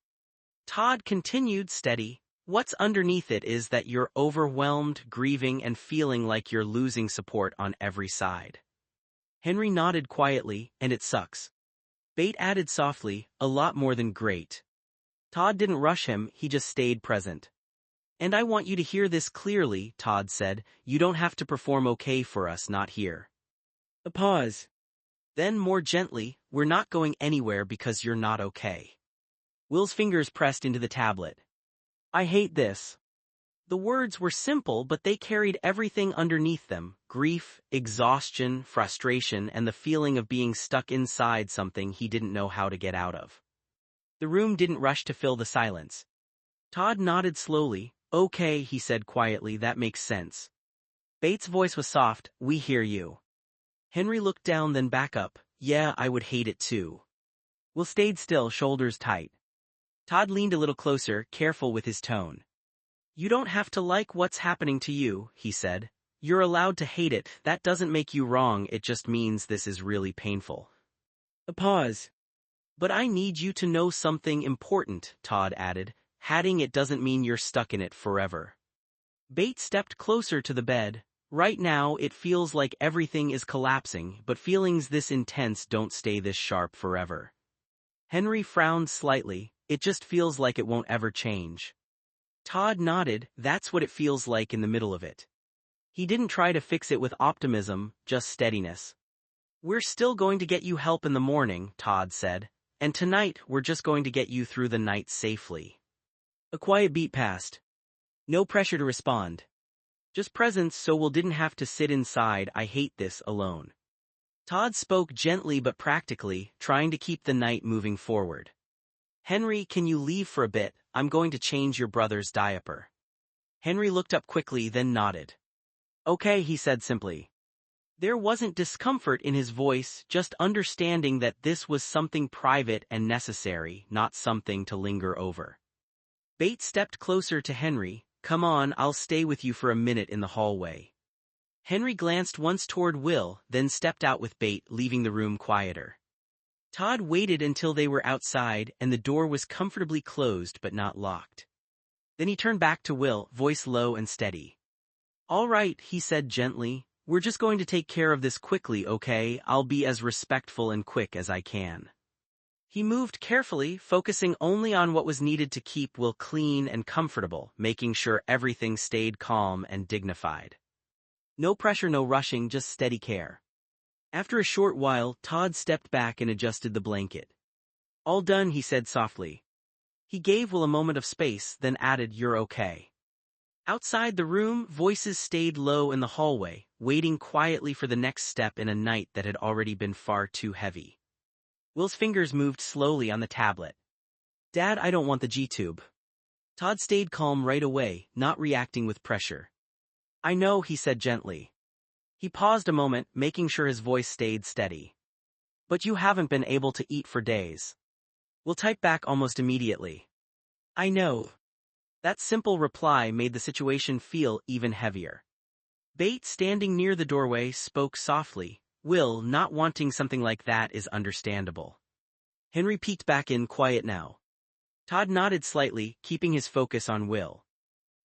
Todd continued steady. What's underneath it is that you're overwhelmed, grieving, and feeling like you're losing support on every side. Henry nodded quietly, and it sucks. Bate added softly, a lot more than great. Todd didn't rush him, he just stayed present. And I want you to hear this clearly, Todd said. You don't have to perform okay for us, not here. A pause. Then more gently, we're not going anywhere because you're not okay. Will's fingers pressed into the tablet. I hate this. The words were simple, but they carried everything underneath them: grief, exhaustion, frustration, and the feeling of being stuck inside something he didn't know how to get out of. The room didn't rush to fill the silence. Todd nodded slowly. Okay, he said quietly, that makes sense. Bates' voice was soft. We hear you. Henry looked down, then back up. Yeah, I would hate it too. Will stayed still, shoulders tight. Todd leaned a little closer, careful with his tone. You don't have to like what's happening to you, he said. You're allowed to hate it. That doesn't make you wrong, it just means this is really painful. A pause. But I need you to know something important, Todd added. Hating it doesn't mean you're stuck in it forever. Bates stepped closer to the bed. Right now it feels like everything is collapsing, but feelings this intense don't stay this sharp forever. Henry frowned slightly. It just feels like it won't ever change. Todd nodded. That's what it feels like in the middle of it. He didn't try to fix it with optimism, just steadiness. We're still going to get you help in the morning, Todd said. And tonight we're just going to get you through the night safely. A quiet beat passed. No pressure to respond. Just presence, so Will didn't have to sit inside I hate this alone. Todd spoke gently but practically, trying to keep the night moving forward. Henry, can you leave for a bit? I'm going to change your brother's diaper. Henry looked up quickly, then nodded. Okay, he said simply. There wasn't discomfort in his voice, just understanding that this was something private and necessary, not something to linger over. Bates stepped closer to Henry. Come on, I'll stay with you for a minute in the hallway. Henry glanced once toward Will, then stepped out with Bate, leaving the room quieter. Todd waited until they were outside and the door was comfortably closed but not locked. Then he turned back to Will, voice low and steady. All right, he said gently. We're just going to take care of this quickly, okay? I'll be as respectful and quick as I can. He moved carefully, focusing only on what was needed to keep Will clean and comfortable, making sure everything stayed calm and dignified. No pressure, no rushing, just steady care. After a short while, Todd stepped back and adjusted the blanket. All done, he said softly. He gave Will a moment of space, then added, You're okay. Outside the room, voices stayed low in the hallway, waiting quietly for the next step in a night that had already been far too heavy. Will's fingers moved slowly on the tablet. Dad, I don't want the G-tube. Todd stayed calm right away, not reacting with pressure. I know, he said gently. He paused a moment, making sure his voice stayed steady. But you haven't been able to eat for days. Will typed back almost immediately. I know. That simple reply made the situation feel even heavier. Bate, standing near the doorway, spoke softly. Will, not wanting something like that is understandable. Henry peeked back in, quiet now. Todd nodded slightly, keeping his focus on Will.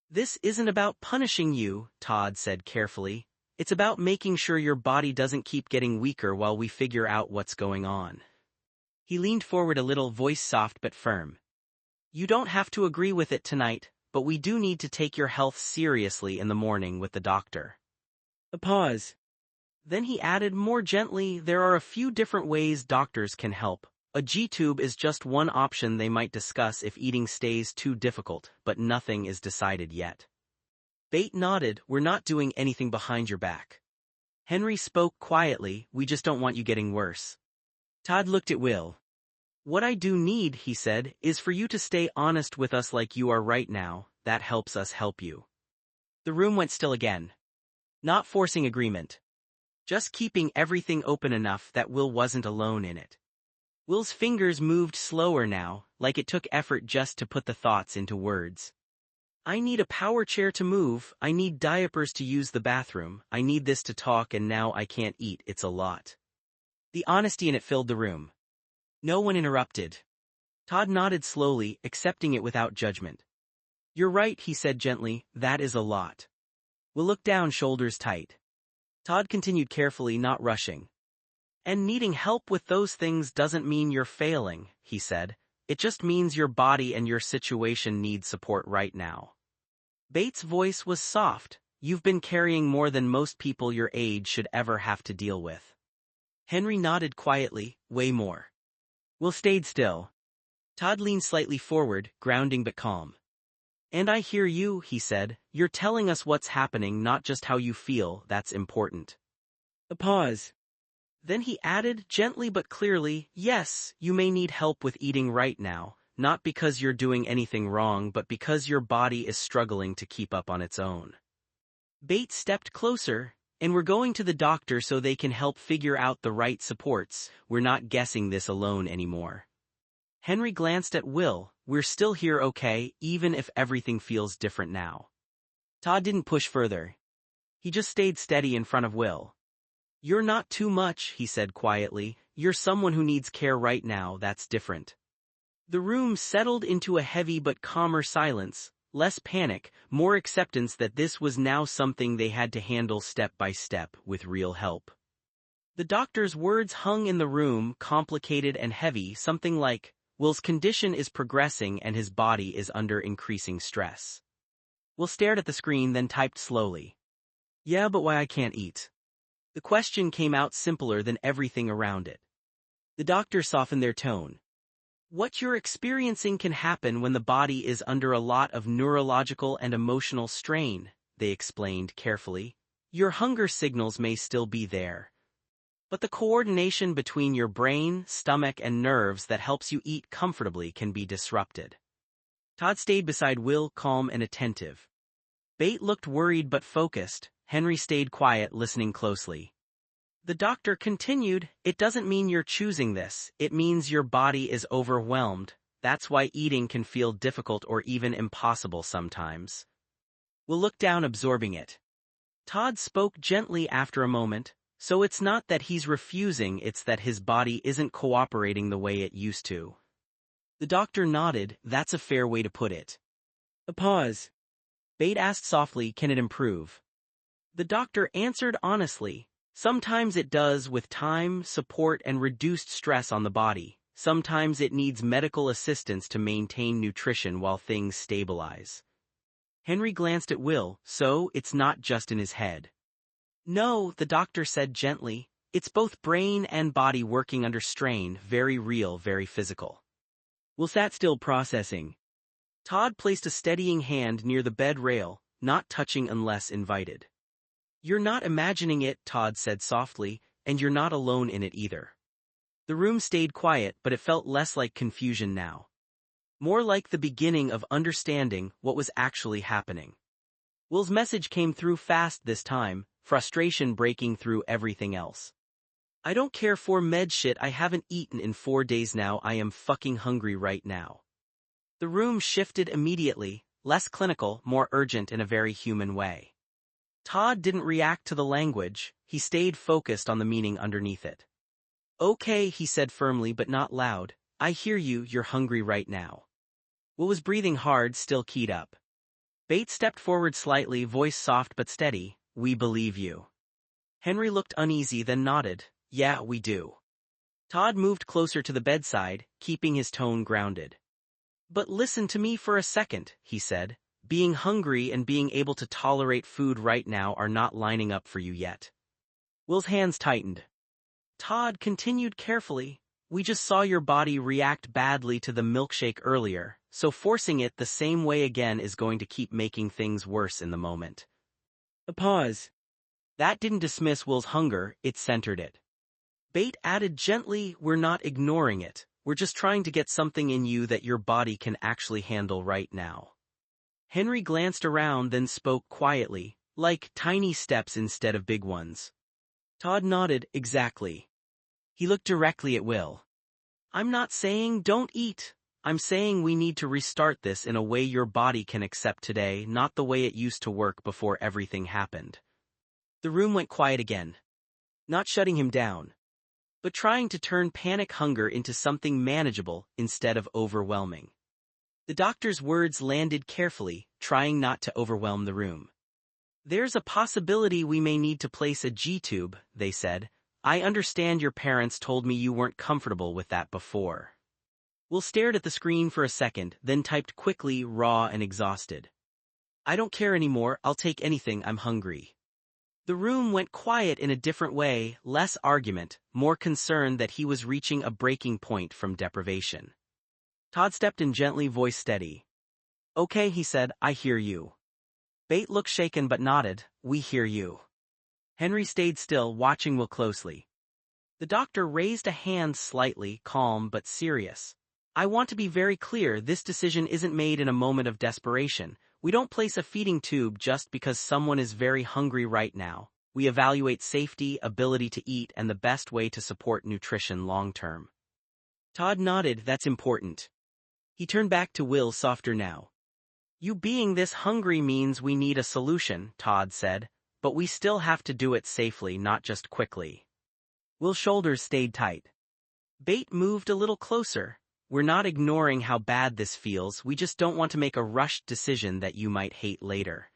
This isn't about punishing you, Todd said carefully. It's about making sure your body doesn't keep getting weaker while we figure out what's going on. He leaned forward a little, voice soft but firm. You don't have to agree with it tonight, but we do need to take your health seriously in the morning with the doctor. A pause. Then he added more gently, there are a few different ways doctors can help. A G-tube is just one option they might discuss if eating stays too difficult, but nothing is decided yet. Bate nodded, we're not doing anything behind your back. Henry spoke quietly, we just don't want you getting worse. Todd looked at Will. What I do need, he said, is for you to stay honest with us like you are right now. That helps us help you. The room went still again. Not forcing agreement. Just keeping everything open enough that Will wasn't alone in it. Will's fingers moved slower now, like it took effort just to put the thoughts into words. I need a power chair to move, I need diapers to use the bathroom, I need this to talk, and now I can't eat, it's a lot. The honesty in it filled the room. No one interrupted. Todd nodded slowly, accepting it without judgment. You're right, he said gently, that is a lot. Will looked down, shoulders tight. Todd continued carefully, not rushing. And needing help with those things doesn't mean you're failing, he said. It just means your body and your situation need support right now. Bates' voice was soft. You've been carrying more than most people your age should ever have to deal with. Henry nodded quietly, way more. Will stayed still. Todd leaned slightly forward, grounding but calm. And I hear you, he said. You're telling us what's happening, not just how you feel, that's important. A pause. Then he added, gently but clearly, yes, you may need help with eating right now, not because you're doing anything wrong but because your body is struggling to keep up on its own. Bates stepped closer, and we're going to the doctor so they can help figure out the right supports. We're not guessing this alone anymore. Henry glanced at Will. We're still here, okay, even if everything feels different now. Todd didn't push further. He just stayed steady in front of Will. You're not too much, he said quietly. You're someone who needs care right now, that's different. The room settled into a heavy but calmer silence, less panic, more acceptance that this was now something they had to handle step by step, with real help. The doctor's words hung in the room, complicated and heavy, something like, Will's condition is progressing and his body is under increasing stress. Will stared at the screen, then typed slowly. Yeah, but why I can't eat? The question came out simpler than everything around it. The doctor softened their tone. What you're experiencing can happen when the body is under a lot of neurological and emotional strain, they explained carefully. Your hunger signals may still be there, but the coordination between your brain, stomach, and nerves that helps you eat comfortably can be disrupted. Todd stayed beside Will, calm and attentive. Bate looked worried but focused. Henry stayed quiet, listening closely. The doctor continued, it doesn't mean you're choosing this, it means your body is overwhelmed. That's why eating can feel difficult or even impossible sometimes. Will looked down, absorbing it. Todd spoke gently after a moment. So it's not that he's refusing, it's that his body isn't cooperating the way it used to. The doctor nodded, that's a fair way to put it. A pause. Bate asked softly, can it improve? The doctor answered honestly, sometimes it does with time, support, and reduced stress on the body. Sometimes it needs medical assistance to maintain nutrition while things stabilize. Henry glanced at Will, so it's not just in his head. No, the doctor said gently, it's both brain and body working under strain, very real, very physical. Will sat still, processing. Todd placed a steadying hand near the bed rail, not touching unless invited. You're not imagining it, Todd said softly, and you're not alone in it either. The room stayed quiet, but it felt less like confusion now. More like the beginning of understanding what was actually happening. Will's message came through fast this time, frustration breaking through everything else. I don't care for med shit, I haven't eaten in 4 days now, I am fucking hungry right now. The room shifted immediately, less clinical, more urgent in a very human way. Todd didn't react to the language, he stayed focused on the meaning underneath it. Okay, he said firmly but not loud, I hear you, you're hungry right now. Will was breathing hard, still keyed up. Bates stepped forward slightly, voice soft but steady, we believe you. Henry looked uneasy then nodded, yeah, we do. Todd moved closer to the bedside, keeping his tone grounded. But listen to me for a second, he said. Being hungry and being able to tolerate food right now are not lining up for you yet. Will's hands tightened. Todd continued carefully, we just saw your body react badly to the milkshake earlier, so forcing it the same way again is going to keep making things worse in the moment. A pause. That didn't dismiss Will's hunger, it centered it. Bate added gently, we're not ignoring it, we're just trying to get something in you that your body can actually handle right now. Henry glanced around then spoke quietly, like tiny steps instead of big ones. Todd nodded, exactly. He looked directly at Will. I'm not saying don't eat. I'm saying we need to restart this in a way your body can accept today, not the way it used to work before everything happened. The room went quiet again. Not shutting him down, but trying to turn panic hunger into something manageable instead of overwhelming. The doctor's words landed carefully, trying not to overwhelm the room. There's a possibility we may need to place a G-tube, they said. I understand your parents told me you weren't comfortable with that before. Will stared at the screen for a second, then typed quickly, raw and exhausted. I don't care anymore, I'll take anything, I'm hungry. The room went quiet in a different way, less argument, more concern that he was reaching a breaking point from deprivation. Todd stepped in gently, voice steady. Okay, he said, I hear you. Bate looked shaken but nodded, we hear you. Henry stayed still, watching Will closely. The doctor raised a hand slightly, calm but serious. I want to be very clear, this decision isn't made in a moment of desperation. We don't place a feeding tube just because someone is very hungry right now. We evaluate safety, ability to eat, and the best way to support nutrition long-term. Todd nodded, that's important. He turned back to Will, softer now. You being this hungry means we need a solution, Todd said, but we still have to do it safely, not just quickly. Will's shoulders stayed tight. Bate moved a little closer. We're not ignoring how bad this feels, we just don't want to make a rushed decision that you might hate later.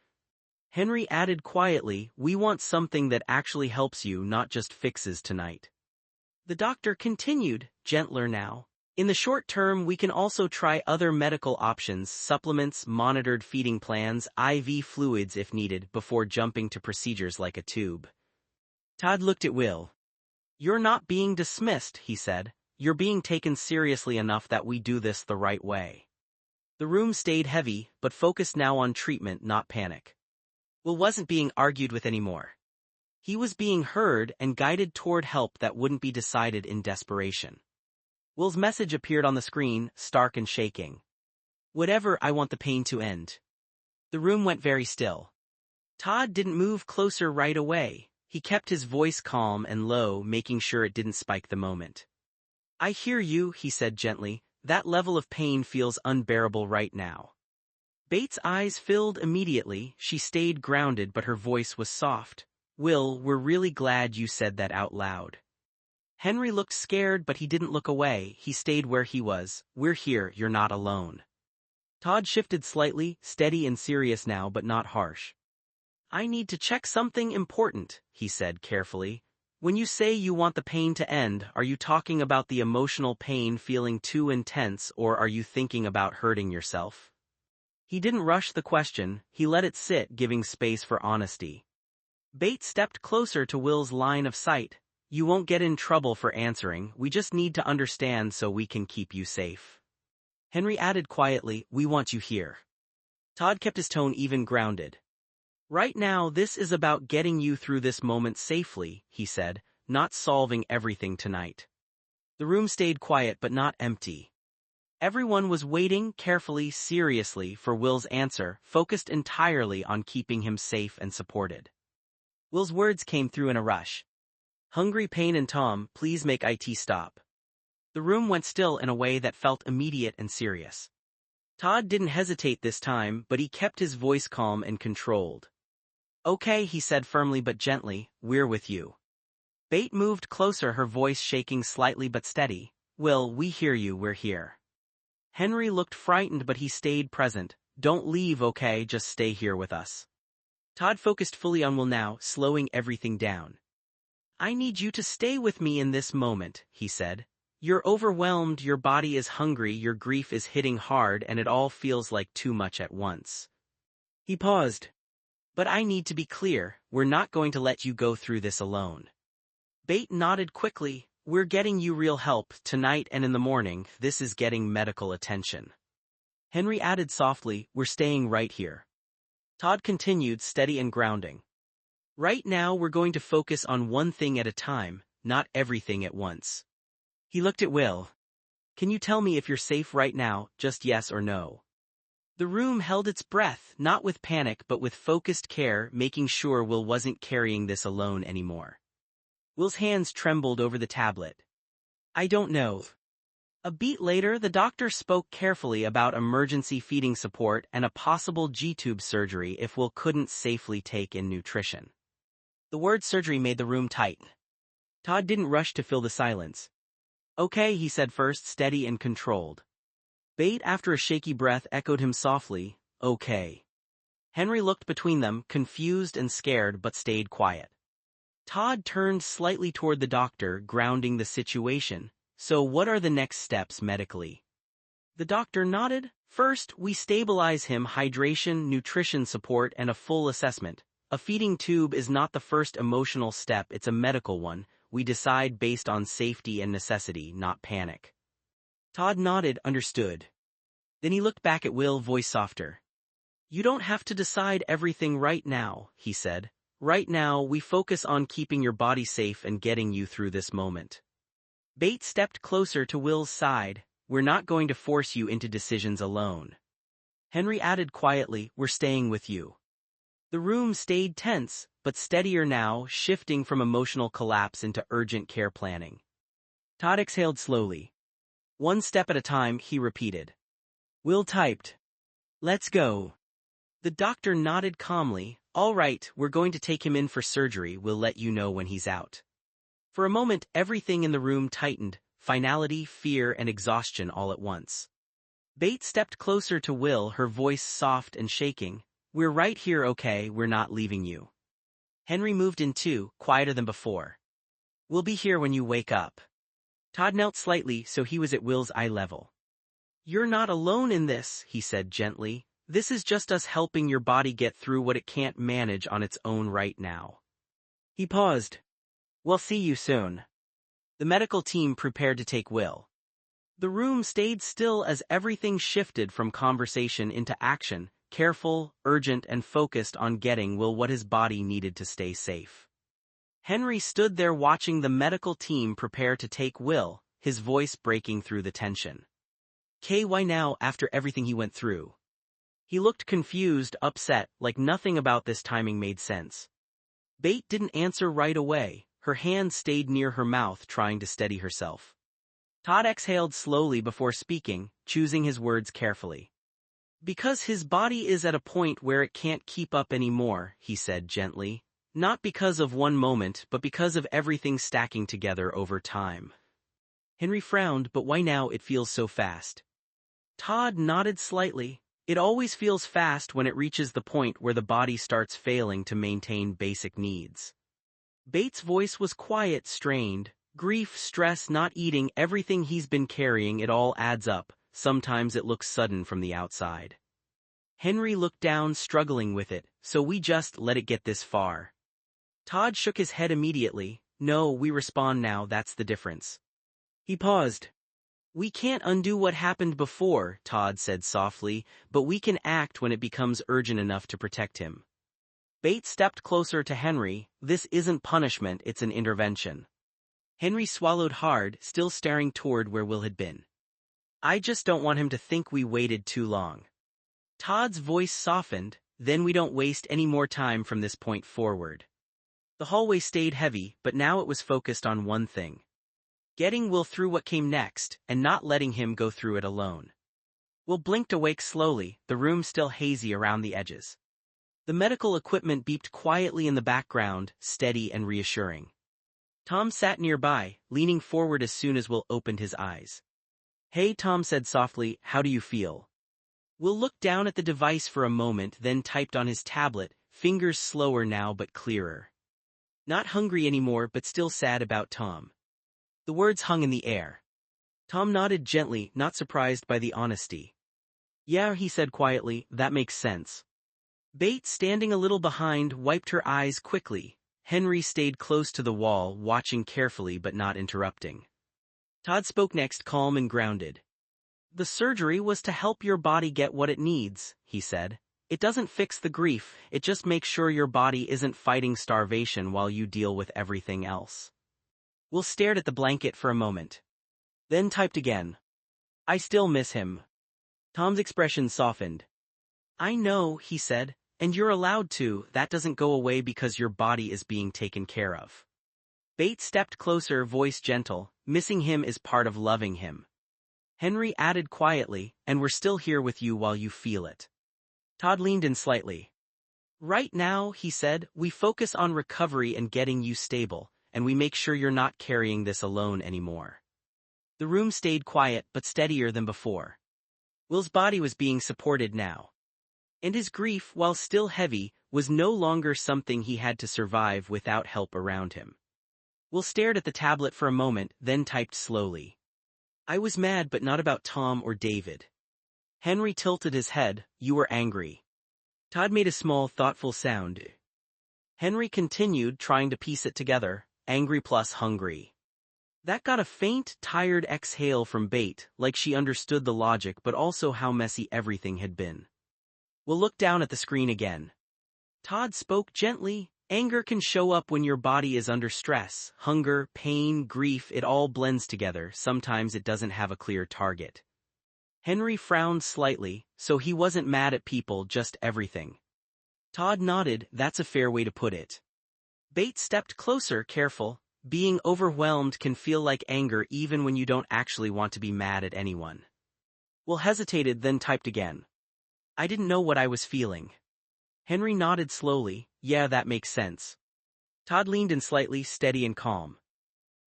Henry added quietly, we want something that actually helps you, not just fixes tonight. The doctor continued, gentler now. In the short term, we can also try other medical options, supplements, monitored feeding plans, IV fluids if needed, before jumping to procedures like a tube. Todd looked at Will. You're not being dismissed, he said. You're being taken seriously enough that we do this the right way. The room stayed heavy, but focused now on treatment, not panic. Will wasn't being argued with anymore. He was being heard and guided toward help that wouldn't be decided in desperation. Will's message appeared on the screen, stark and shaking. Whatever, I want the pain to end. The room went very still. Todd didn't move closer right away. He kept his voice calm and low, making sure it didn't spike the moment. I hear you, he said gently. That level of pain feels unbearable right now. Bates' eyes filled immediately. She stayed grounded, but her voice was soft. Will, we're really glad you said that out loud. Henry looked scared, but he didn't look away. He stayed where he was. We're here, you're not alone. Todd shifted slightly, steady and serious now, but not harsh. I need to check something important, he said carefully. When you say you want the pain to end, are you talking about the emotional pain feeling too intense, or are you thinking about hurting yourself? He didn't rush the question, he let it sit, giving space for honesty. Bates stepped closer to Will's line of sight. You won't get in trouble for answering, we just need to understand so we can keep you safe. Henry added quietly, we want you here. Todd kept his tone even, grounded. Right now, this is about getting you through this moment safely, he said, not solving everything tonight. The room stayed quiet but not empty. Everyone was waiting carefully, seriously, for Will's answer, focused entirely on keeping him safe and supported. Will's words came through in a rush. Hungry, pain and Tom, please make IT stop. The room went still in a way that felt immediate and serious. Todd didn't hesitate this time, but he kept his voice calm and controlled. Okay, he said firmly but gently, we're with you. Bate moved closer, her voice shaking slightly but steady. Will, we hear you, we're here. Henry looked frightened but he stayed present. Don't leave, okay, just stay here with us. Todd focused fully on Will now, slowing everything down. I need you to stay with me in this moment, he said. You're overwhelmed, your body is hungry, your grief is hitting hard, and it all feels like too much at once. He paused. But I need to be clear, we're not going to let you go through this alone. Bate nodded quickly. We're getting you real help, tonight and in the morning, this is getting medical attention. Henry added softly, we're staying right here. Todd continued, steady and grounding. Right now we're going to focus on one thing at a time, not everything at once. He looked at Will. Can you tell me if you're safe right now, just yes or no? The room held its breath, not with panic but with focused care, making sure Will wasn't carrying this alone anymore. Will's hands trembled over the tablet. I don't know. A beat later, the doctor spoke carefully about emergency feeding support and a possible G-tube surgery if Will couldn't safely take in nutrition. The word surgery made the room tight. Todd didn't rush to fill the silence. Okay, he said first, steady and controlled. Bate, after a shaky breath, echoed him softly, okay. Henry looked between them, confused and scared, but stayed quiet. Todd turned slightly toward the doctor, grounding the situation. So what are the next steps medically? The doctor nodded. First, we stabilize him, hydration, nutrition support, and a full assessment. A feeding tube is not the first emotional step, it's a medical one. We decide based on safety and necessity, not panic. Todd nodded, understood. Then he looked back at Will, voice softer. You don't have to decide everything right now, he said. Right now, we focus on keeping your body safe and getting you through this moment. Bate stepped closer to Will's side. We're not going to force you into decisions alone. Henry added quietly, we're staying with you. The room stayed tense, but steadier now, shifting from emotional collapse into urgent care planning. Todd exhaled slowly. One step at a time, he repeated. Will typed. Let's go. The doctor nodded calmly. All right, we're going to take him in for surgery. We'll let you know when he's out. For a moment, everything in the room tightened, finality, fear, and exhaustion all at once. Bate stepped closer to Will, her voice soft and shaking. We're right here, okay, we're not leaving you. Henry moved in too, quieter than before. We'll be here when you wake up. Todd knelt slightly so he was at Will's eye level. You're not alone in this, he said gently. This is just us helping your body get through what it can't manage on its own right now. He paused. We'll see you soon. The medical team prepared to take Will. The room stayed still as everything shifted from conversation into action, careful, urgent, and focused on getting Will what his body needed to stay safe. Henry stood there watching the medical team prepare to take Will, his voice breaking through the tension. Why now after everything he went through? He looked confused, upset, like nothing about this timing made sense. Bate didn't answer right away. Her hand stayed near her mouth, trying to steady herself. Todd exhaled slowly before speaking, choosing his words carefully. Because his body is at a point where it can't keep up anymore, he said gently. Not because of one moment, but because of everything stacking together over time. Henry frowned, but why now? It feels so fast. Todd nodded slightly. It always feels fast when it reaches the point where the body starts failing to maintain basic needs. Bates' voice was quiet, strained. Grief, stress, not eating, everything he's been carrying, it all adds up. Sometimes it looks sudden from the outside. Henry looked down, struggling with it. So we just let it get this far. Todd shook his head immediately. No, we respond now, that's the difference. He paused. We can't undo what happened before, Todd said softly, but we can act when it becomes urgent enough to protect him. Bates stepped closer to Henry. This isn't punishment, it's an intervention. Henry swallowed hard, still staring toward where Will had been. I just don't want him to think we waited too long. Todd's voice softened. Then we don't waste any more time from this point forward. The hallway stayed heavy, but now it was focused on one thing. Getting Will through what came next, and not letting him go through it alone. Will blinked awake slowly, the room still hazy around the edges. The medical equipment beeped quietly in the background, steady and reassuring. Tom sat nearby, leaning forward as soon as Will opened his eyes. Hey, Tom said softly, how do you feel? Will looked down at the device for a moment, then typed on his tablet, fingers slower now but clearer. Not hungry anymore, but still sad about Tom. The words hung in the air. Tom nodded gently, not surprised by the honesty. Yeah, he said quietly, that makes sense. Bates, standing a little behind, wiped her eyes quickly. Henry stayed close to the wall, watching carefully but not interrupting. Todd spoke next, calm and grounded. The surgery was to help your body get what it needs, he said. It doesn't fix the grief, it just makes sure your body isn't fighting starvation while you deal with everything else. Will stared at the blanket for a moment. Then typed again. I still miss him. Tom's expression softened. I know, he said, and you're allowed to. That doesn't go away because your body is being taken care of. Bates stepped closer, voice gentle. Missing him is part of loving him. Henry added quietly, and we're still here with you while you feel it. Todd leaned in slightly. Right now, he said, we focus on recovery and getting you stable, and we make sure you're not carrying this alone anymore. The room stayed quiet but steadier than before. Will's body was being supported now. And his grief, while still heavy, was no longer something he had to survive without help around him. Will stared at the tablet for a moment, then typed slowly. I was mad, but not about Tom or David. Henry tilted his head. You were angry. Todd made a small, thoughtful sound. Henry continued, trying to piece it together. Angry plus hungry. That got a faint, tired exhale from Bate, like she understood the logic but also how messy everything had been. Will looked down at the screen again. Todd spoke gently. Anger can show up when your body is under stress. Hunger, pain, grief, it all blends together. Sometimes it doesn't have a clear target. Henry frowned slightly, so he wasn't mad at people, just everything. Todd nodded. That's a fair way to put it. Bates stepped closer, careful. Being overwhelmed can feel like anger even when you don't actually want to be mad at anyone. Will hesitated, then typed again. I didn't know what I was feeling. Henry nodded slowly. Yeah, that makes sense. Todd leaned in slightly, steady and calm.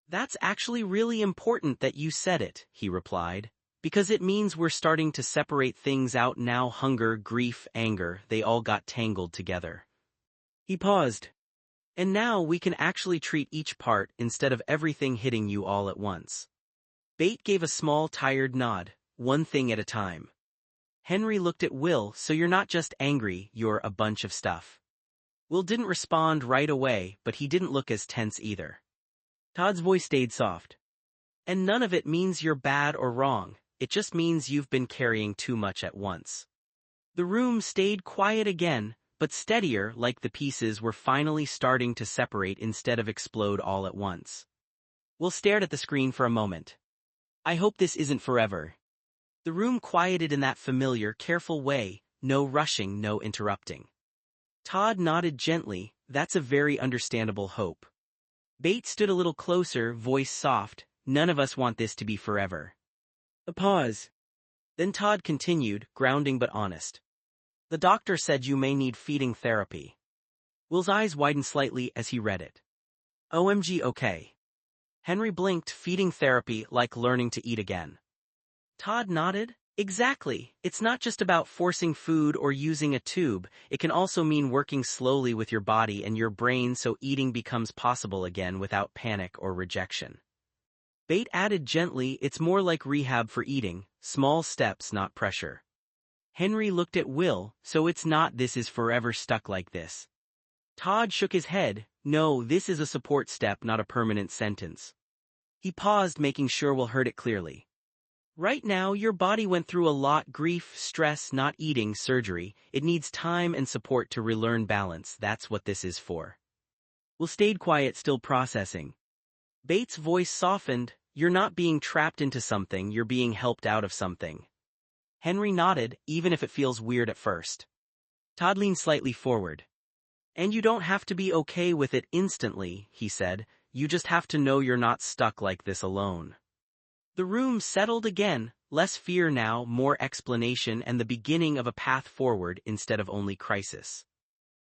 That's actually really important that you said it, he replied, because it means we're starting to separate things out now. Hunger, grief, anger, they all got tangled together. He paused. And now we can actually treat each part instead of everything hitting you all at once. Bate gave a small, tired nod, one thing at a time. Henry looked at Will. So you're not just angry, you're a bunch of stuff. Will didn't respond right away, but he didn't look as tense either. Todd's voice stayed soft. And none of it means you're bad or wrong, it just means you've been carrying too much at once. The room stayed quiet again, but steadier, like the pieces were finally starting to separate instead of explode all at once. Will stared at the screen for a moment. I hope this isn't forever. The room quieted in that familiar, careful way, no rushing, no interrupting. Todd nodded gently. That's a very understandable hope. Bates stood a little closer, voice soft. None of us want this to be forever. A pause. Then Todd continued, grounding but honest. The doctor said you may need feeding therapy. Will's eyes widened slightly as he read it. OMG, okay. Henry blinked. Feeding therapy, like learning to eat again. Todd nodded. Exactly. It's not just about forcing food or using a tube, it can also mean working slowly with your body and your brain so eating becomes possible again without panic or rejection. Bate added gently, it's more like rehab for eating, small steps, not pressure. Henry looked at Will, so it's not this is forever stuck like this. Todd shook his head, no, this is a support step, not a permanent sentence. He paused, making sure Will heard it clearly. Right now, your body went through a lot: grief, stress, not eating, surgery. It needs time and support to relearn balance. That's what this is for. Will stayed quiet, still processing. Bates' voice softened. You're not being trapped into something, you're being helped out of something. Henry nodded, even if it feels weird at first. Todd leaned slightly forward. And you don't have to be okay with it instantly, he said. You just have to know you're not stuck like this alone. The room settled again, less fear now, more explanation and the beginning of a path forward instead of only crisis.